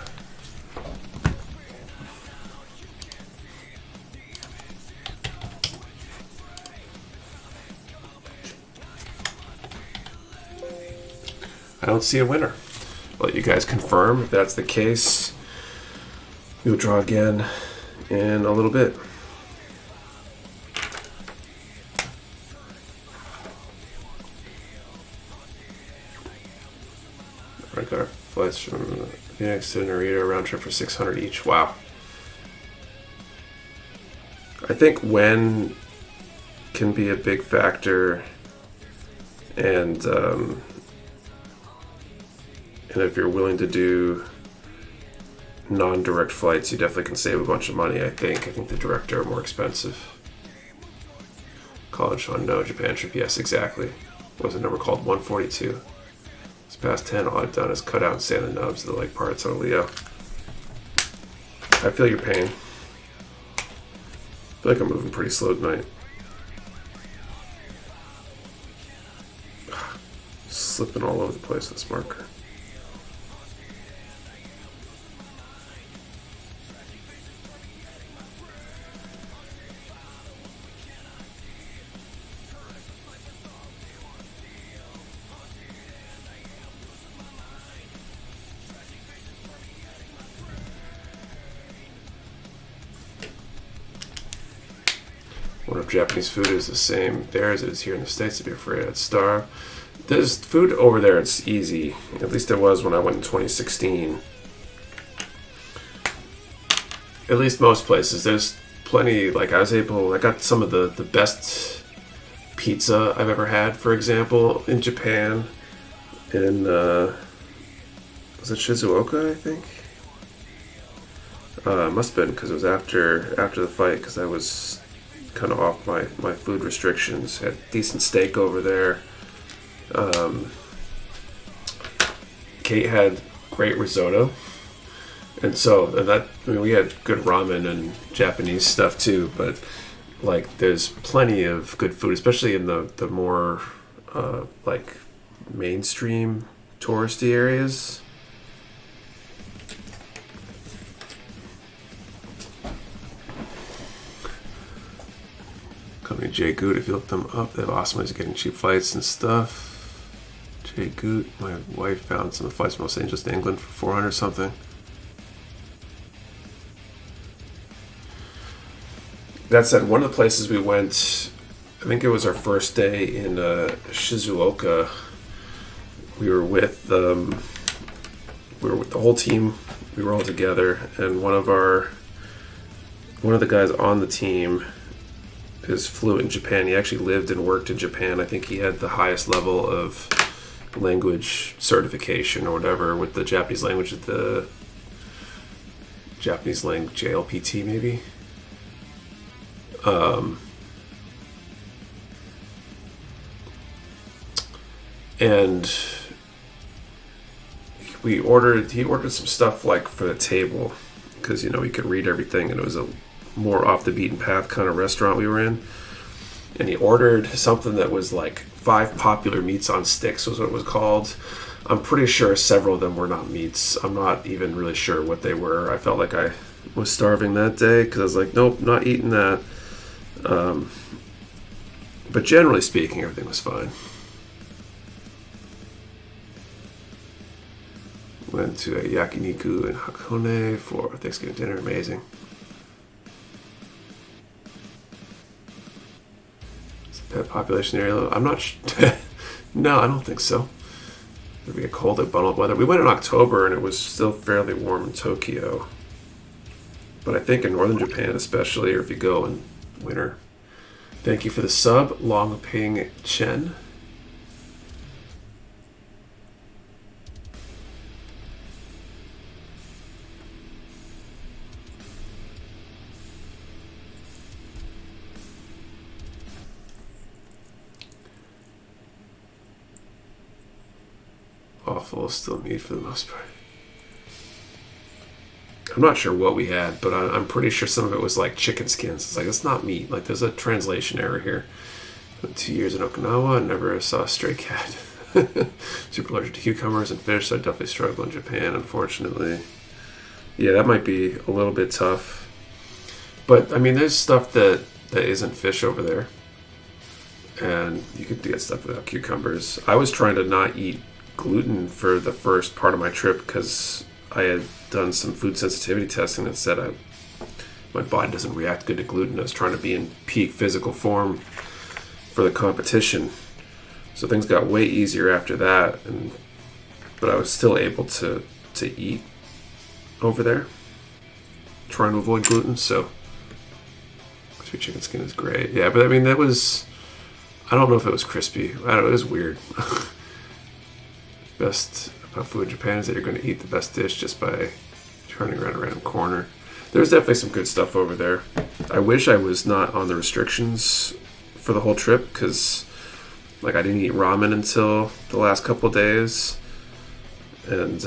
I don't see a winner. I'll let you guys confirm if that's the case. We'll draw again in a little bit. I got our flights from Phoenix to Narita, round trip for 600 each. Wow. I think when can be a big factor, and if you're willing to do non-direct flights, you definitely can save a bunch of money. I think the direct are more expensive. College fund, no. Japan trip, yes, exactly. What was the number called? 142. It's past 10. All I've done is cut out and sand the nubs of the leg parts on Leo. I feel your pain. I feel like I'm moving pretty slow tonight. Slipping all over the place with this marker. I wonder if Japanese food is the same there as it is here in the States. To be afraid I'd starve. There's food over there, it's easy. At least it was when I went in 2016. At least most places. There's plenty, like I got some of the best pizza I've ever had, for example, in Japan. In, was it Shizuoka, I think? Must have been because it was after the fight, because I was kind of off my food restrictions. Had decent steak over there. Kate had great risotto, and we had good ramen and Japanese stuff too. But like, there's plenty of good food, especially in the more like mainstream touristy areas. Company Jay Goot, if you look them up, they have awesome ways of getting cheap flights and stuff. Jay Goot, my wife found some flights from Los Angeles to England for 400 something. That said, one of the places we went, I think it was our first day in Shizuoka. We were with the whole team. We were all together, and one of the guys on the team is fluent in Japan. He actually lived and worked in Japan. I think he had the highest level of language certification or whatever with the Japanese language, JLPT maybe. And he ordered some stuff like for the table, because he could read everything, and it was a more off the beaten path kind of restaurant we were in. And he ordered something that was like 5 popular meats on sticks was what it was called. I'm pretty sure several of them were not meats. I'm not even really sure what they were. I felt like I was starving that day because I was like, nope, not eating that. But generally speaking, everything was fine. Went to a yakiniku in Hakone for Thanksgiving dinner. Amazing. Is the pet population area low? I'm not No, I don't think so. It'd be a cold, like bundled weather. We went in October and it was still fairly warm in Tokyo. But I think in northern Japan especially, or if you go in winter. Thank you for the sub, Long Ping Chen. Awful, still meat for the most part. I'm not sure what we had, but I'm pretty sure some of it was like chicken skins. It's like, it's not meat. Like, there's a translation error here. 2 years in Okinawa, never saw a stray cat. Super allergic to cucumbers and fish, so I definitely struggle in Japan, unfortunately. Yeah, that might be a little bit tough. But, I mean, there's stuff that isn't fish over there. And you could get stuff without cucumbers. I was trying to not eat gluten for the first part of my trip because I had done some food sensitivity testing that said my body doesn't react good to gluten. I was trying to be in peak physical form for the competition, so things got way easier after that. But I was still able to eat over there, trying to avoid gluten. So crispy chicken skin is great. Yeah, but I mean, I don't know if it was crispy. I don't know, it was weird. Best about food in Japan is that you're going to eat the best dish just by turning around a random corner. There's definitely some good stuff over there. I wish I was not on the restrictions for the whole trip, because like, I didn't eat ramen until the last couple of days, and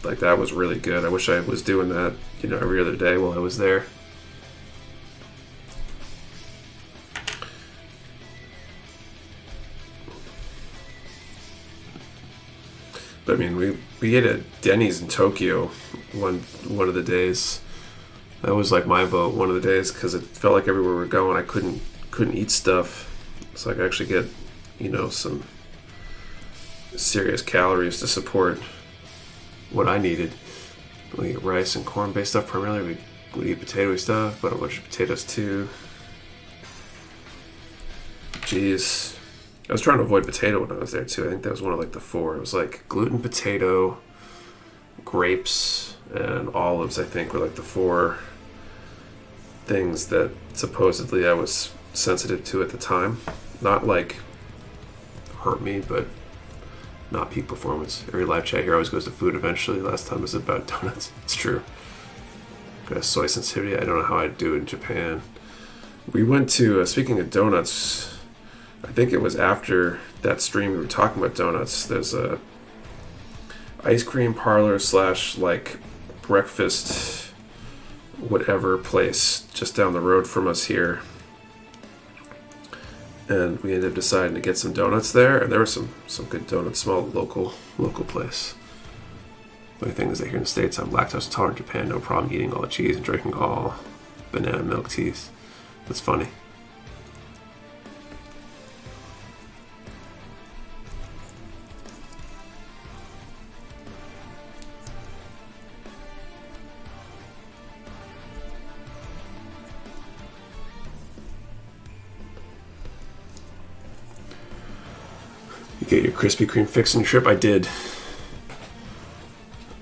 like, that was really good. I wish I was doing that, every other day while I was there. But I mean, we ate at Denny's in Tokyo one of the days. That was like my vote one of the days, because it felt like everywhere we were going, I couldn't eat stuff, so I could actually get some serious calories to support what I needed. We eat rice and corn-based stuff primarily. We would eat potato stuff, but a bunch of potatoes too. Jeez. I was trying to avoid potato when I was there too. I think that was one of like the 4. It was like gluten, potato, grapes, and olives, I think, were like the 4 things that supposedly I was sensitive to at the time. Not like hurt me, but not peak performance. Every live chat here always goes to food eventually. Last time was about donuts. It's true. Got a soy sensitivity. I don't know how I'd do it in Japan. We went to, speaking of donuts, I think it was after that stream we were talking about donuts. There's a ice cream parlor / like breakfast whatever place just down the road from us here. And we ended up deciding to get some donuts there, and there were some good donuts, small local place. The only thing is that here in the States, I'm lactose intolerant. In Japan, no problem eating all the cheese and drinking all banana milk teas. That's funny. You get your Krispy Kreme fix on your trip? I did.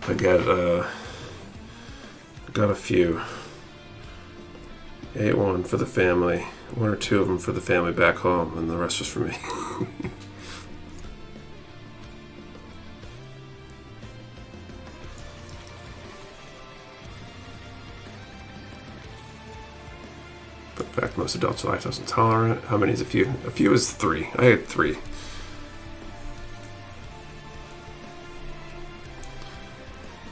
I got a few. Ate one for the family, 1 or 2 of them for the family back home, and the rest was for me. In fact, most adults are lactose intolerant. How many is a few? A few is 3. I had 3.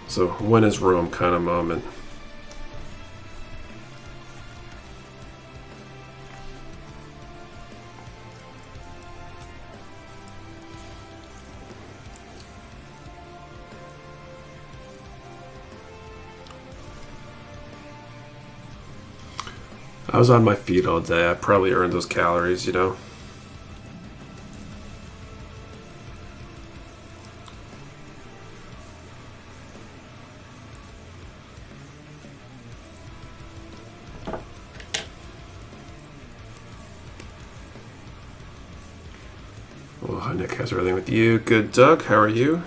So when is Rome kind of moment. I was on my feet all day. I probably earned those calories, you know. Well, hi Nick, how's everything with you? Good, Doug, how are you?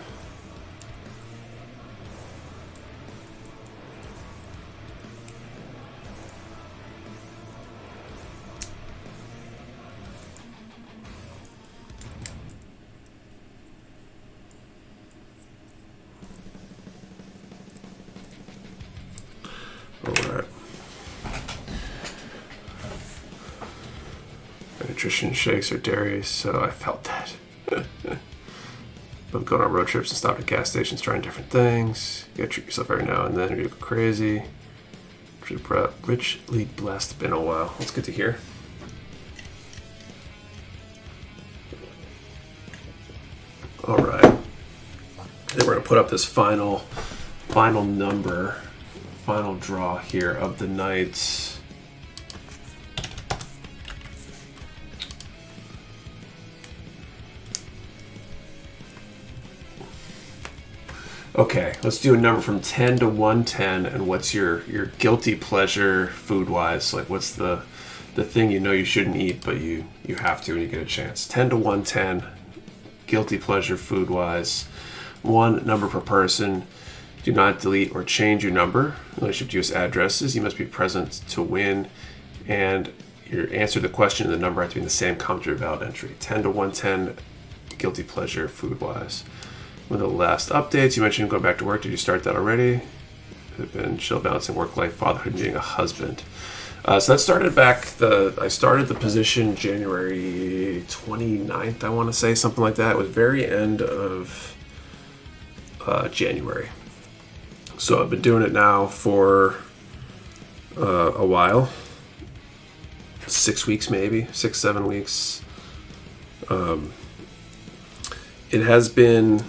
Nutrition shakes or dairy, so I felt that. But going on road trips and stopping at gas stations, trying different things. You gotta treat yourself every now and then or you go crazy. Richly blessed, been a while. That's good to hear. Alright. Then we're gonna put up this final number, final draw here of the night. Okay, let's do a number from 10 to 110, and what's your guilty pleasure food-wise? Like, what's the thing you know you shouldn't eat, but you have to when you get a chance? 10 to 110, guilty pleasure food-wise. 1 number per person. Do not delete or change your number. Relationship to U.S. addresses. You must be present to win, and your answer to the question and the number have to be in the same comment or valid entry. 10 to 110, guilty pleasure food-wise. One of the last updates, you mentioned going back to work. Did you start that already? Have been chill balancing work life, fatherhood, and being a husband. So that started back. I started the position January 29th, I want to say, something like that. It was very end of January. So I've been doing it now for a while, 6 weeks maybe, 6-7 weeks. It has been.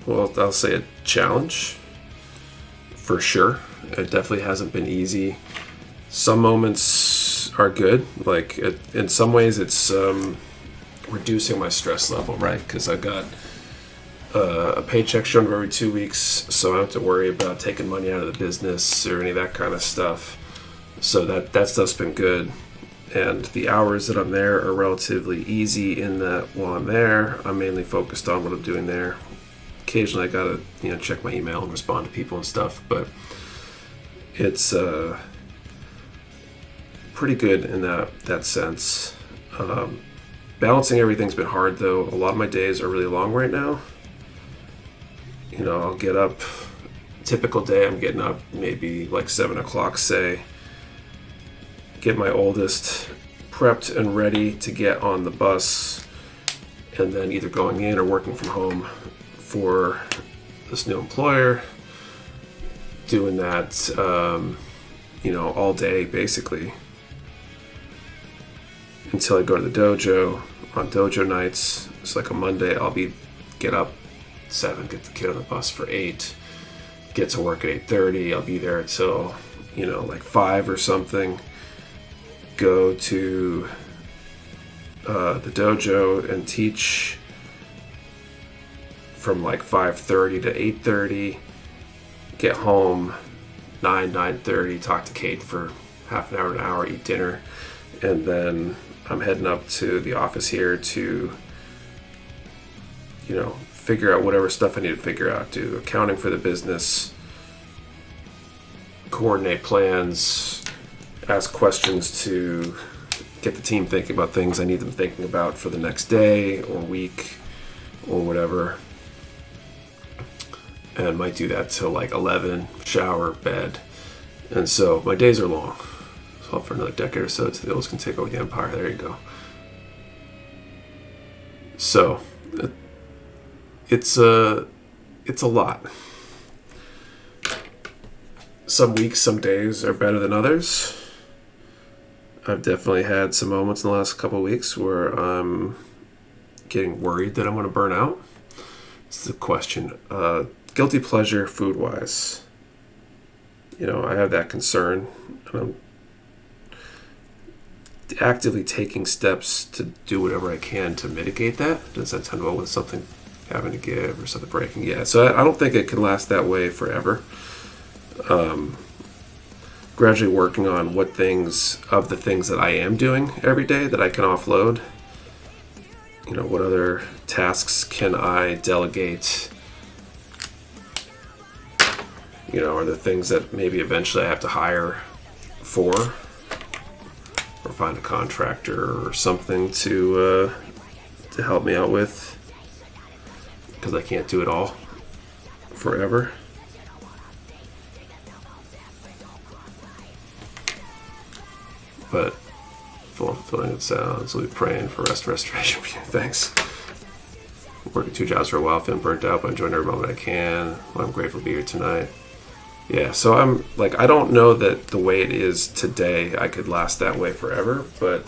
Well, I'll say a challenge, for sure. It definitely hasn't been easy. Some moments are good. Like, in some ways, it's reducing my stress level, right? Because I've got a paycheck shown every 2 weeks, so I don't have to worry about taking money out of the business or any of that kind of stuff. So that stuff's been good. And the hours that I'm there are relatively easy in that while I'm there, I'm mainly focused on what I'm doing there. Occasionally I gotta check my email and respond to people and stuff, but it's pretty good in that sense. Balancing everything's been hard though. A lot of my days are really long right now. I'll get up typical day, I'm getting up maybe like 7 o'clock, say, get my oldest prepped and ready to get on the bus, and then either going in or working from home for this new employer, doing that, all day basically, until I go to the dojo on dojo nights. It's like a Monday, get up 7, get the kid on the bus for 8, get to work at 8:30. I'll be there till, like 5 or something. Go to the dojo and teach from like 5:30 to 8:30. Get home 9:30. Talk to Kate for half an hour, eat dinner, and then I'm heading up to the office here to, figure out whatever stuff I need to figure out. Do accounting for the business, coordinate plans, ask questions to get the team thinking about things I need them thinking about for the next day or week or whatever. And might do that till like 11, shower, bed. And so my days are long. So for another decade or so till the olds can take over the empire. There you go. So it's a lot. Some weeks, some days are better than others. I've definitely had some moments in the last couple of weeks where I'm getting worried that I'm going to burn out. It's the question. Guilty pleasure food-wise. I have that concern, and I'm actively taking steps to do whatever I can to mitigate that. Does that sound well with something having to give or something breaking? Yeah, so I don't think it can last that way forever. Gradually working on the things that I am doing every day that I can offload. What other tasks can I delegate? Are there things that maybe eventually I have to hire for, or find a contractor or something to help me out with, because I can't do it all forever. But full and fulfilling it sounds. We'll be praying for restoration for you. Thanks. Working 2 jobs for a while, feeling burnt out, but enjoying every moment I can. Well, I'm grateful to be here tonight. Yeah, so I'm like, I don't know that the way it is today I could last that way forever, but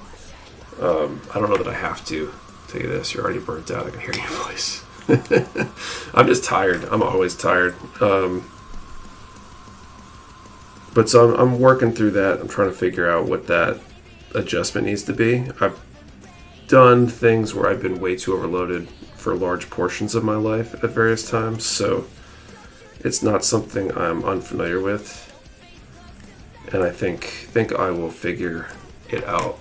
I don't know that I have to. I'll tell you this, you're already burnt out. I can hear your voice. I'm just tired. I'm always tired. But so I'm working through that. I'm trying to figure out what that adjustment needs to be. I've done things where I've been way too overloaded for large portions of my life at various times, so it's not something I'm unfamiliar with, and I think I will figure it out.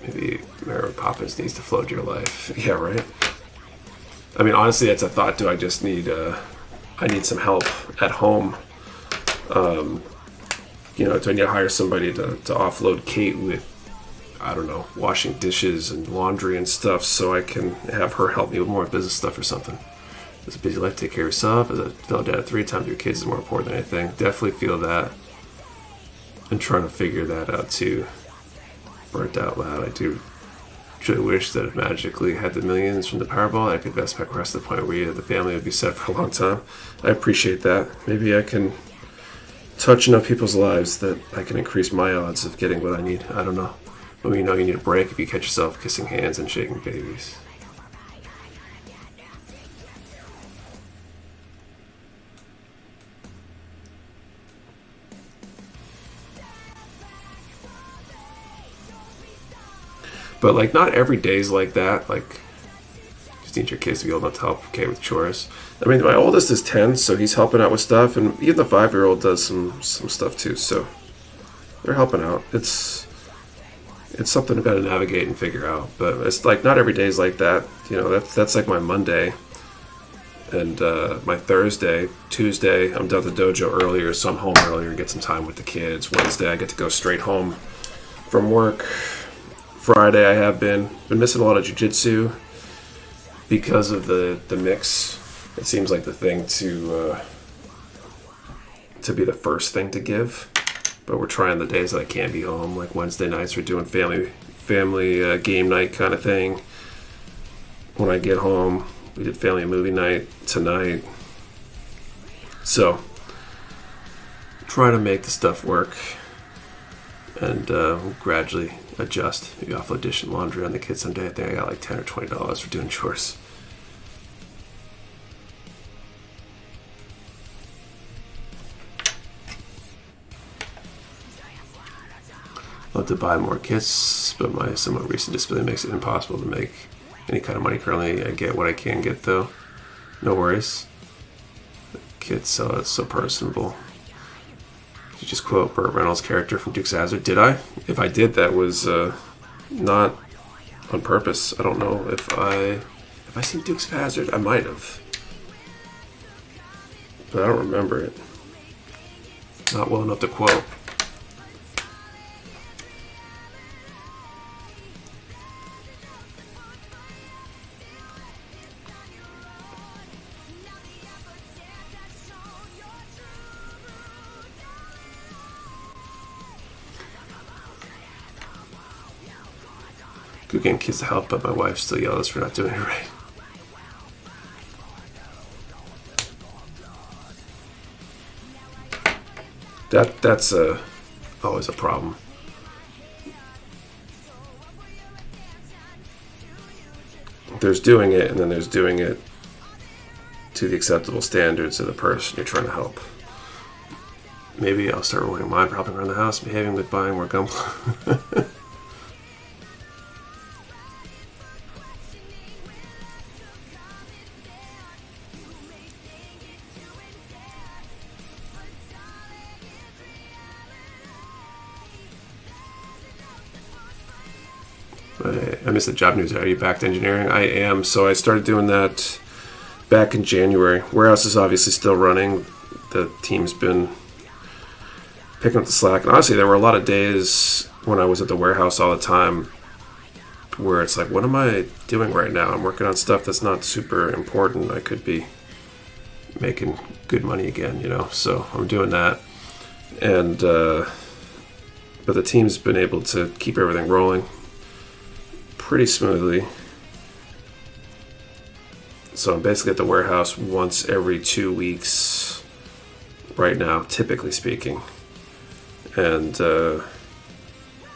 Maybe Mary Poppins needs to float your life. Yeah, right? I mean, honestly, that's a thought. Do I just need I need some help at home? Do I need to hire somebody to offload Kate with, I don't know, washing dishes and laundry and stuff, so I can have her help me with more business stuff or something? It's a busy life, take care of yourself. As a fellow dad of 3, time with your kids is more important than anything. Definitely feel that. And trying to figure that out too. Burnt out loud. I do truly wish that if magically had the millions from the Powerball, I could invest back rest to the point where the family would be set for a long time. I appreciate that. Maybe I can touch enough people's lives that I can increase my odds of getting what I need. I don't know. But you need a break if you catch yourself kissing hands and shaking babies. But not every day's like that. Just need your kids to be able to help with chores. I mean, my oldest is 10, so he's helping out with stuff, and even the 5-year-old does some stuff too. So they're helping out. It's something I've got to navigate and figure out. But it's not every day's like that. That's like my Monday and my Thursday. Tuesday, I'm done at the dojo earlier, so I'm home earlier and get some time with the kids. Wednesday, I get to go straight home from work. Friday, I have been missing a lot of jiu-jitsu because of the mix. It seems like the thing to to be the first thing to give, but we're trying the days that I can't be home. Like Wednesday nights, we're doing family game night kind of thing. When I get home, we did family movie night tonight. So, trying to make the stuff work and gradually adjust. Maybe offload dish and laundry on the kids someday. I think I got like $10 or $20 for doing chores. Love to buy more kits, but my somewhat recent disability makes it impossible to make any kind of money currently. I get what I can get though. No worries. The kits, it's so personable. Did you just quote Burt Reynolds' character from Dukes of Hazzard? Did I? If I did, that was not on purpose. I don't know if I seen Dukes of Hazzard. I might have, but I don't remember it. Not well enough to quote. Good getting kids to help, but my wife still yells for not doing it right. That's always a problem. There's doing it, and then there's doing it to the acceptable standards of the person you're trying to help. Maybe I'll start rewarding mine for helping around the house, behaving with buying more Gunpla. I missed the job news. Are you back to engineering? I am. So I started doing that back in January. Warehouse is obviously still running. The team's been picking up the slack. And honestly, there were a lot of days when I was at the warehouse all the time where it's like, what am I doing right now? I'm working on stuff that's not super important. I could be making good money again, you know? So I'm doing that. And, but the team's been able to keep everything rolling pretty smoothly. So I'm basically at the warehouse once every 2 weeks right now, typically speaking, and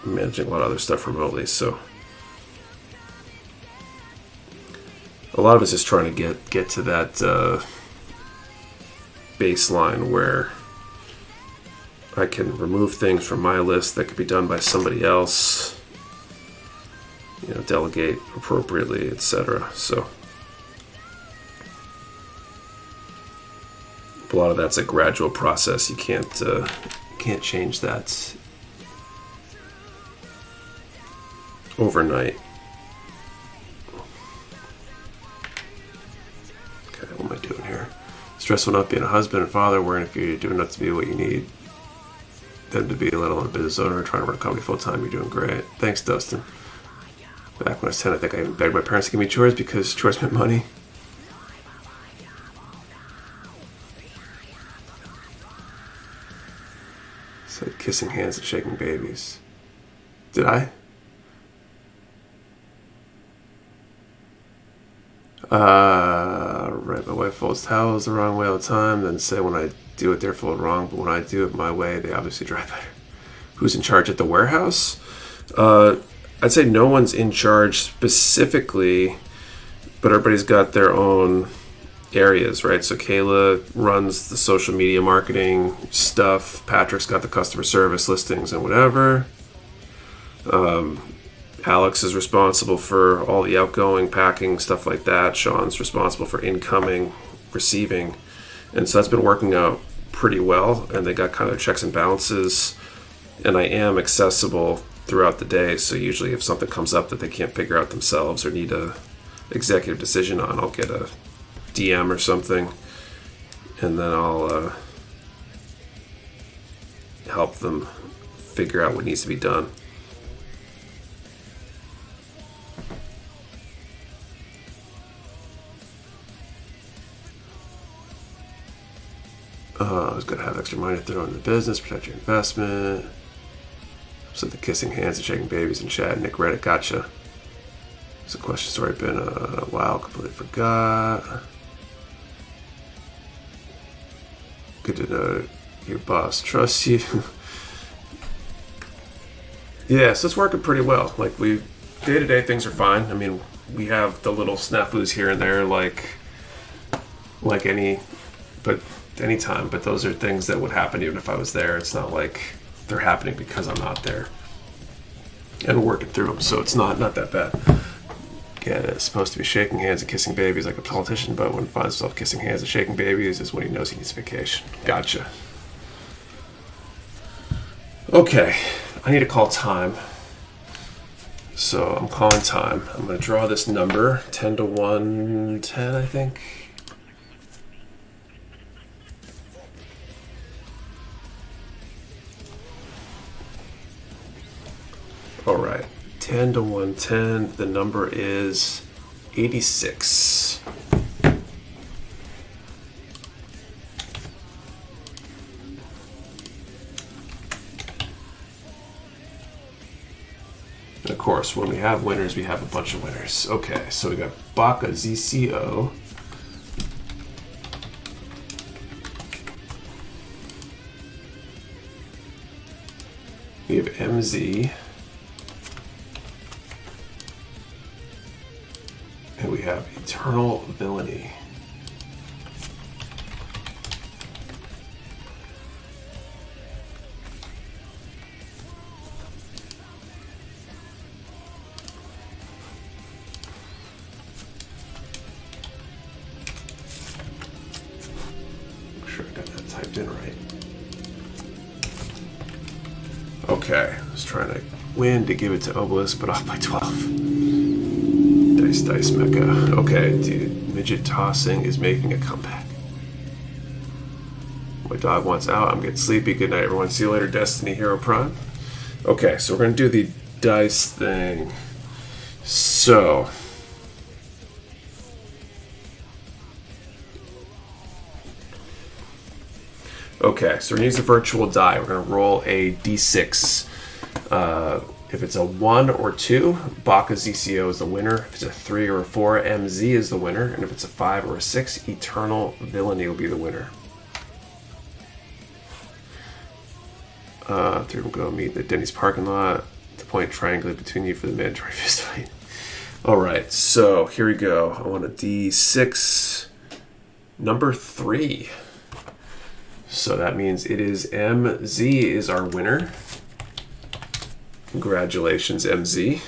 managing a lot of other stuff remotely. So a lot of it's just trying to get to that baseline where I can remove things from my list that could be done by somebody else, you know, delegate appropriately, etc. So a lot of that's a gradual process. You can't change that overnight. Okay, what am I doing here? Stressful enough being a husband and father, worrying if you're doing enough to be what you need them to be, let alone a business owner, trying to run a company full time. You're doing great. Thanks, Dustin. Back when I was 10, I think I even begged my parents to give me chores because chores meant money. Said kissing hands and shaking babies. Did I? Right, my wife folds towels the wrong way all the time, then say when I do it they're folded wrong, but when I do it my way they obviously dry better. Who's in charge at the warehouse? I'd say no one's in charge specifically, but everybody's got their own areas, right? So Kayla runs the social media marketing stuff. Patrick's got the customer service listings and whatever. Alex is responsible for all the outgoing packing, stuff like that. Sean's responsible for incoming, receiving. And so that's been working out pretty well, and they got kind of checks and balances. And I am accessible throughout the day, so usually if something comes up that they can't figure out themselves or need a executive decision on, I'll get a DM or something, and then I'll help them figure out what needs to be done. It's good to have extra money to throw into the business, protect your investment. So the kissing hands and shaking babies in chat. Nick Reddit, gotcha. It's a question story been a while, completely forgot. Good to know your boss trusts you. Yeah, so it's working pretty well. Like, day-to-day things are fine. I mean, we have the little snafus here and there, like any time. But those are things that would happen even if I was there. It's not like they're happening because I'm not there. And we're working through them, so it's not that bad. Again, it's supposed to be shaking hands and kissing babies like a politician, but when he finds himself kissing hands and shaking babies is when he knows he needs vacation. Gotcha. Okay, I need to call time. So I'm calling time. I'm going to draw this number, 10 to 110, I think. All right, 10 to 110. The number is 86. And of course, when we have winners, we have a bunch of winners. Okay, so we got Baka ZCO. We have MZ. And we have Eternal Villainy. Make sure I got that typed in right. Okay, I was trying to win to give it to Obelisk, but off by 12. Dice Mecha. Okay, dude. Midget tossing is making a comeback. My dog wants out. I'm getting sleepy. Good night, everyone. See you later, Destiny Hero Prime. Okay, so we're going to do the dice thing. So. Okay, so we're going to use the virtual die. We're going to roll a d6. If it's a 1 or 2, Baka ZCO is the winner. If it's a 3 or a 4, MZ is the winner. And if it's a 5 or a 6, Eternal Villainy will be the winner. 3 will go meet the Denny's parking lot. The point triangulate between you for the mandatory fist fight. Alright, so here we go. I want a D6 number 3. So that means it is MZ is our winner. Congratulations, MZ.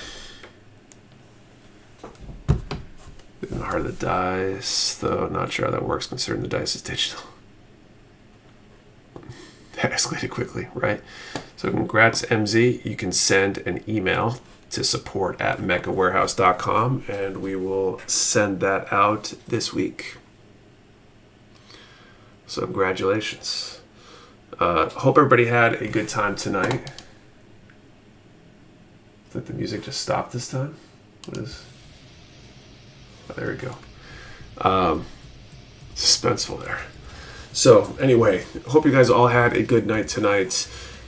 The heart of the dice, though not sure how that works considering the dice is digital. That escalated quickly, right? So congrats, MZ. You can send an email to support@mechawarehouse.com and we will send that out this week. So congratulations. Hope everybody had a good time tonight. Did the music just stop this time? What is? Oh, there we go. Suspenseful there. So anyway, hope you guys all had a good night tonight.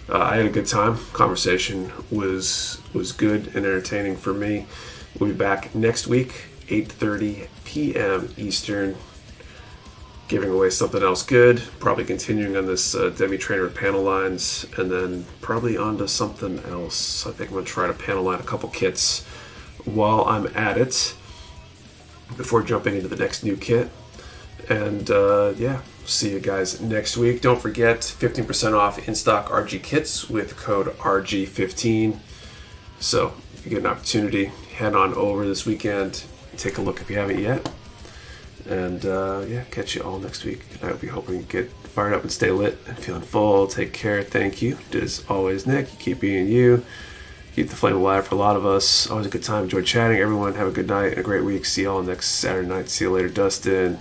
I had a good time. Conversation was good and entertaining for me. We'll be back next week, 8:30 p.m. Eastern, giving away something else good. Probably continuing on this Demi Trainer with panel lines, and then probably on to something else. I think I'm going to try to panel line a couple kits while I'm at it before jumping into the next new kit. And yeah, see you guys next week. Don't forget 15% off in-stock RG kits with code RG15. So if you get an opportunity, head on over this weekend. Take a look if you haven't yet. And yeah, catch you all next week. I hope you hoping you get fired up and stay lit and feeling full. Take care. Thank you. As always, Nick, you keep being you. Keep the flame alive for a lot of us. Always a good time. Enjoy chatting. Everyone have a good night and a great week. See y'all next Saturday night. See you later, Dustin.